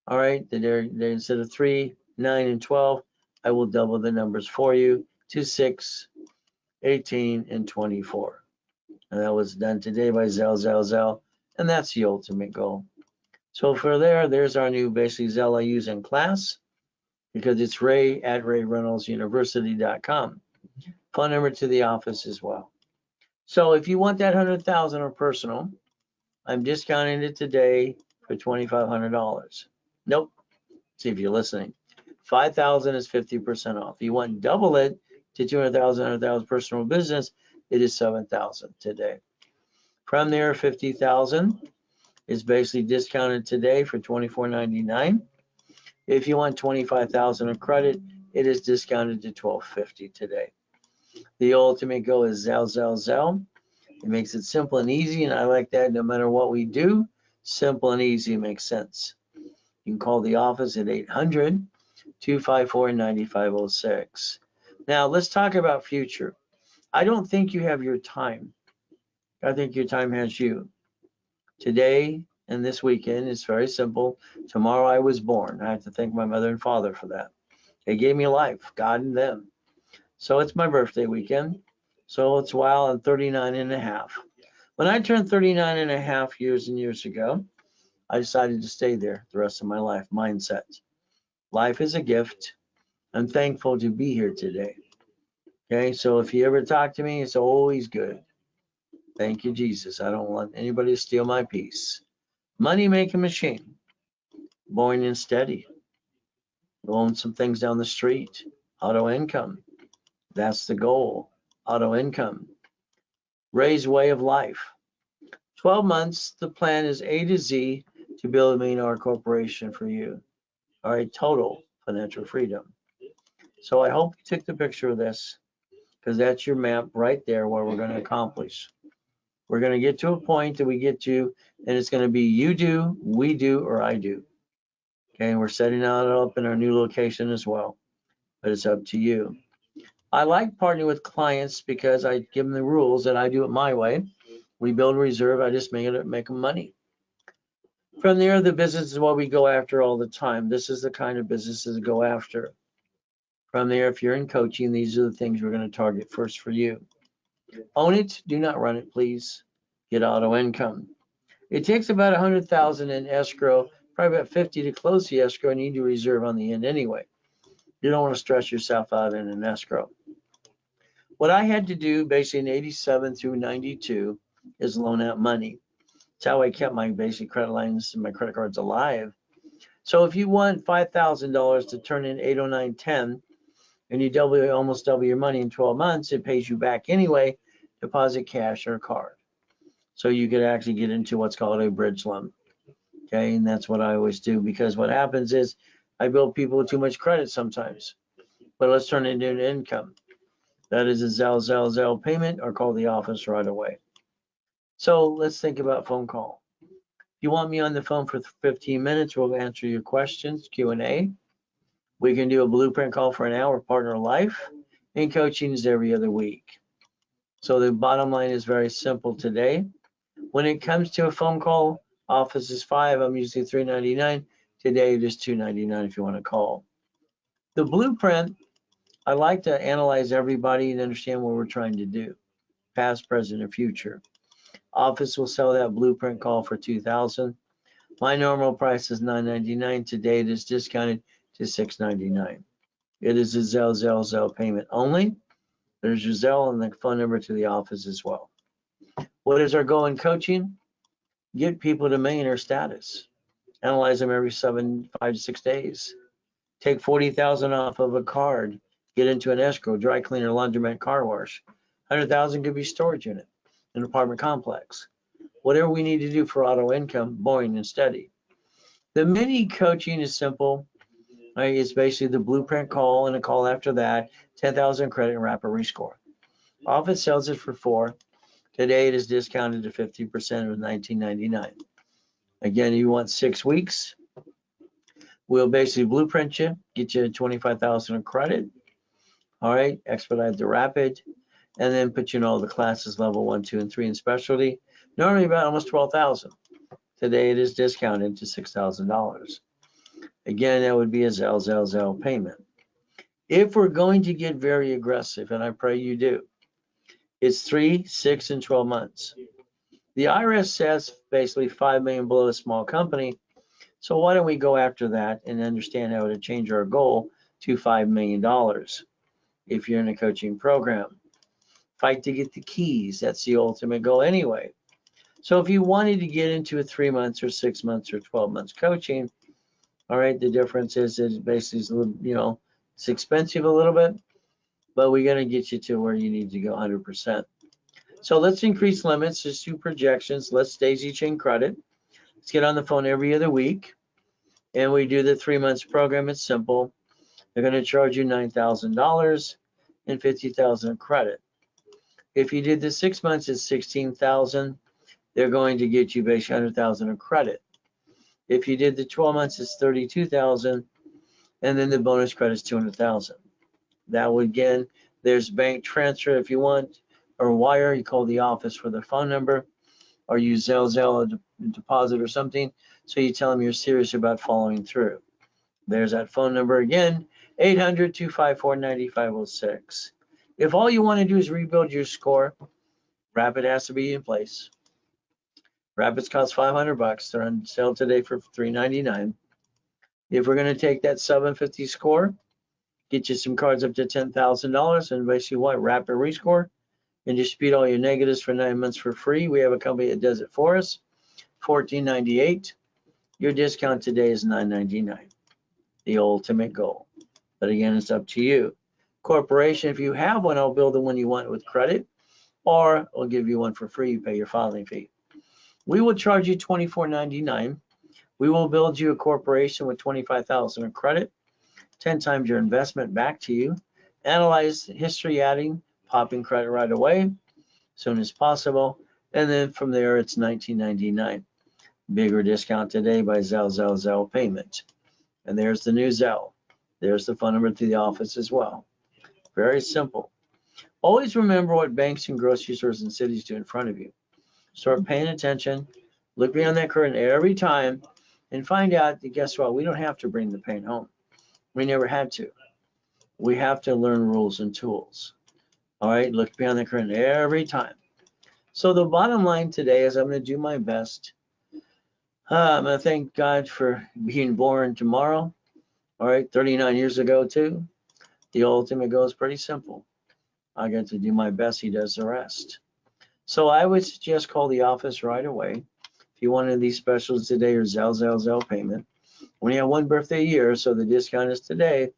All right, instead of 3, 9, and 12, I will double the numbers for you. to 6, 18, and 24. And that was done today by Zelle. And that's the ultimate goal. So for there's our new basic Zelle I use in class, because it's Ray at RayReynoldsUniversity.com. Phone number to the office as well. So if you want that 100,000 or personal, I'm discounting it today for $2,500. Nope. See if you're listening. 5,000 is 50% off. If you want double it to 200,000, 100,000 personal business, it is 7,000 today. From there, 50,000 is basically discounted today for $24.99. If you want 25,000 of credit, it is discounted to $12.50 today. The ultimate goal is Zelle. It makes it simple and easy, and I like that. No matter what we do, simple and easy makes sense. You can call the office at 800-254-9506. Now, let's talk about future. I don't think you have your time. I think your time has you. Today and this weekend is very simple. Tomorrow I was born. I have to thank my mother and father for that. They gave me life, God and them. So it's my birthday weekend. So it's while I'm 39 and a half. When I turned 39 and a half years and years ago, I decided to stay there the rest of my life mindset. Life is a gift. I'm thankful to be here today. Okay, so if you ever talk to me, it's always good. Thank you, Jesus. I don't want anybody to steal my peace. Money making machine. Boring and steady. Own some things down the street. Auto income. That's the goal. Auto income. Ray's way of life. 12 months, the plan is A to Z to build a $1 million corporation for you. All right, total financial freedom. So I hope you took the picture of this, because that's your map right there where we're going to accomplish. We're going to get to a point that we get to, and it's going to be you do, we do, or I do. Okay, and we're setting that up in our new location as well, but it's up to you. I like partnering with clients because I give them the rules and I do it my way. We build a reserve, I just make them money. From there, the business is what we go after all the time. This is the kind of businesses to go after. From there, if you're in coaching, these are the things we're going to target first for you. Own it, do not run it, please. Get auto income. It takes about 100,000 in escrow, probably about 50 to close the escrow, and you need to reserve on the end anyway. You don't want to stress yourself out in an escrow. What I had to do basically in 87 through 92 is loan out money. That's how I kept my basic credit lines and my credit cards alive. So if you want $5,000 to turn in 8, 9, 10, and you almost double your money in 12 months, it pays you back anyway, deposit cash or card. So you could actually get into what's called a bridge loan. Okay, and that's what I always do, because what happens is I build people with too much credit sometimes. But let's turn it into an income. That is a Zelle payment, or call the office right away. So let's think about phone call. If you want me on the phone for 15 minutes, we'll answer your questions, Q&A. We can do a blueprint call for an hour, partner life, and coaching is every other week. So the bottom line is very simple today. When it comes to a phone call, office is $5, I'm usually $3.99. Today it is $2.99 if you want to call. The blueprint, I like to analyze everybody and understand what we're trying to do, past, present, or future. Office will sell that blueprint call for $2,000. My normal price is $9.99. Today it is discounted to $6.99. It is a Zelle payment only. There's your Zelle and the phone number to the office as well. What is our goal in coaching? Get people to millionaire status. Analyze them every 5 to 6 days. Take $40,000 off of a card. Get into an escrow, dry cleaner, laundromat, car wash. $100,000 could be storage unit, an apartment complex. Whatever we need to do for auto income, boring and steady. The mini coaching is simple. Right? It's basically the blueprint call and a call after that, 10,000 credit and rapid rescore. Office sells it for $4. Today it is discounted to 50% of $19.99. Again, you want 6 weeks. We'll basically blueprint you, get you 25,000 of credit. All right, expedite the rapid, and then put you in all the classes, level 1, 2, and 3 in specialty. Normally about almost 12,000. Today it is discounted to $6,000. Again, that would be a Zelle payment. If we're going to get very aggressive, and I pray you do, it's 3, 6, and 12 months. The IRS says basically 5 million below a small company. So why don't we go after that and understand how to change our goal to $5 million if you're in a coaching program. Fight to get the keys. That's the ultimate goal anyway. So if you wanted to get into a 3 months or 6 months or 12 months coaching, all right, the difference is basically, a little, it's expensive a little bit, but we're going to get you to where you need to go 100%. So let's increase limits. Just do projections. Let's daisy chain credit. Let's get on the phone every other week. And we do the 3 months program. It's simple. They're going to charge you $9,000 and $50,000 credit. If you did the 6 months, it's $16,000. They're going to get you basically $100,000 of credit. If you did the 12 months, it's $32,000, and then the bonus credit is $200,000. That would, again, there's bank transfer if you want, or wire. You call the office for the phone number, or use Zelle, a deposit or something. So you tell them you're serious about following through. There's that phone number again, 800-254-9506. If all you want to do is rebuild your score, Rapid has to be in place. Rapids cost $500. They're on sale today for $399. If we're going to take that 750 score, get you some cards up to $10,000, and basically what? Rapid rescore, and dispute all your negatives for 9 months for free. We have a company that does it for us. $14.98. Your discount today is $9.99. The ultimate goal. But again, it's up to you. Corporation, if you have one, I'll build the one you want with credit, or I'll give you one for free. You pay your filing fee. We will charge you $24.99. We will build you a corporation with $25,000 in credit, 10 times your investment back to you. Analyze history, adding, popping credit right away, as soon as possible, and then from there it's $19.99. Bigger discount today by Zelle payment. And there's the new Zelle. There's the phone number to the office as well. Very simple. Always remember what banks and grocery stores and cities do in front of you. Start paying attention. Look beyond that curtain every time and find out that, guess what? We don't have to bring the pain home. We never had to. We have to learn rules and tools. All right, look beyond the curtain every time. So the bottom line today is I'm going to do my best. I'm going to thank God for being born tomorrow. All right, 39 years ago too. The ultimate goal is pretty simple. I get to do my best. He does the rest. So I would suggest call the office right away. If you wanted these specials today or Zelle payment. We have one birthday a year, so the discount is today.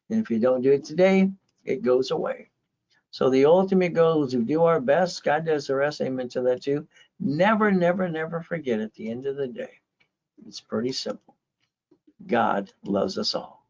And if you don't do it today, it goes away. So the ultimate goal is to do our best. God does the rest. Amen to that too. Never, never, never forget at the end of the day. It's pretty simple. God loves us all.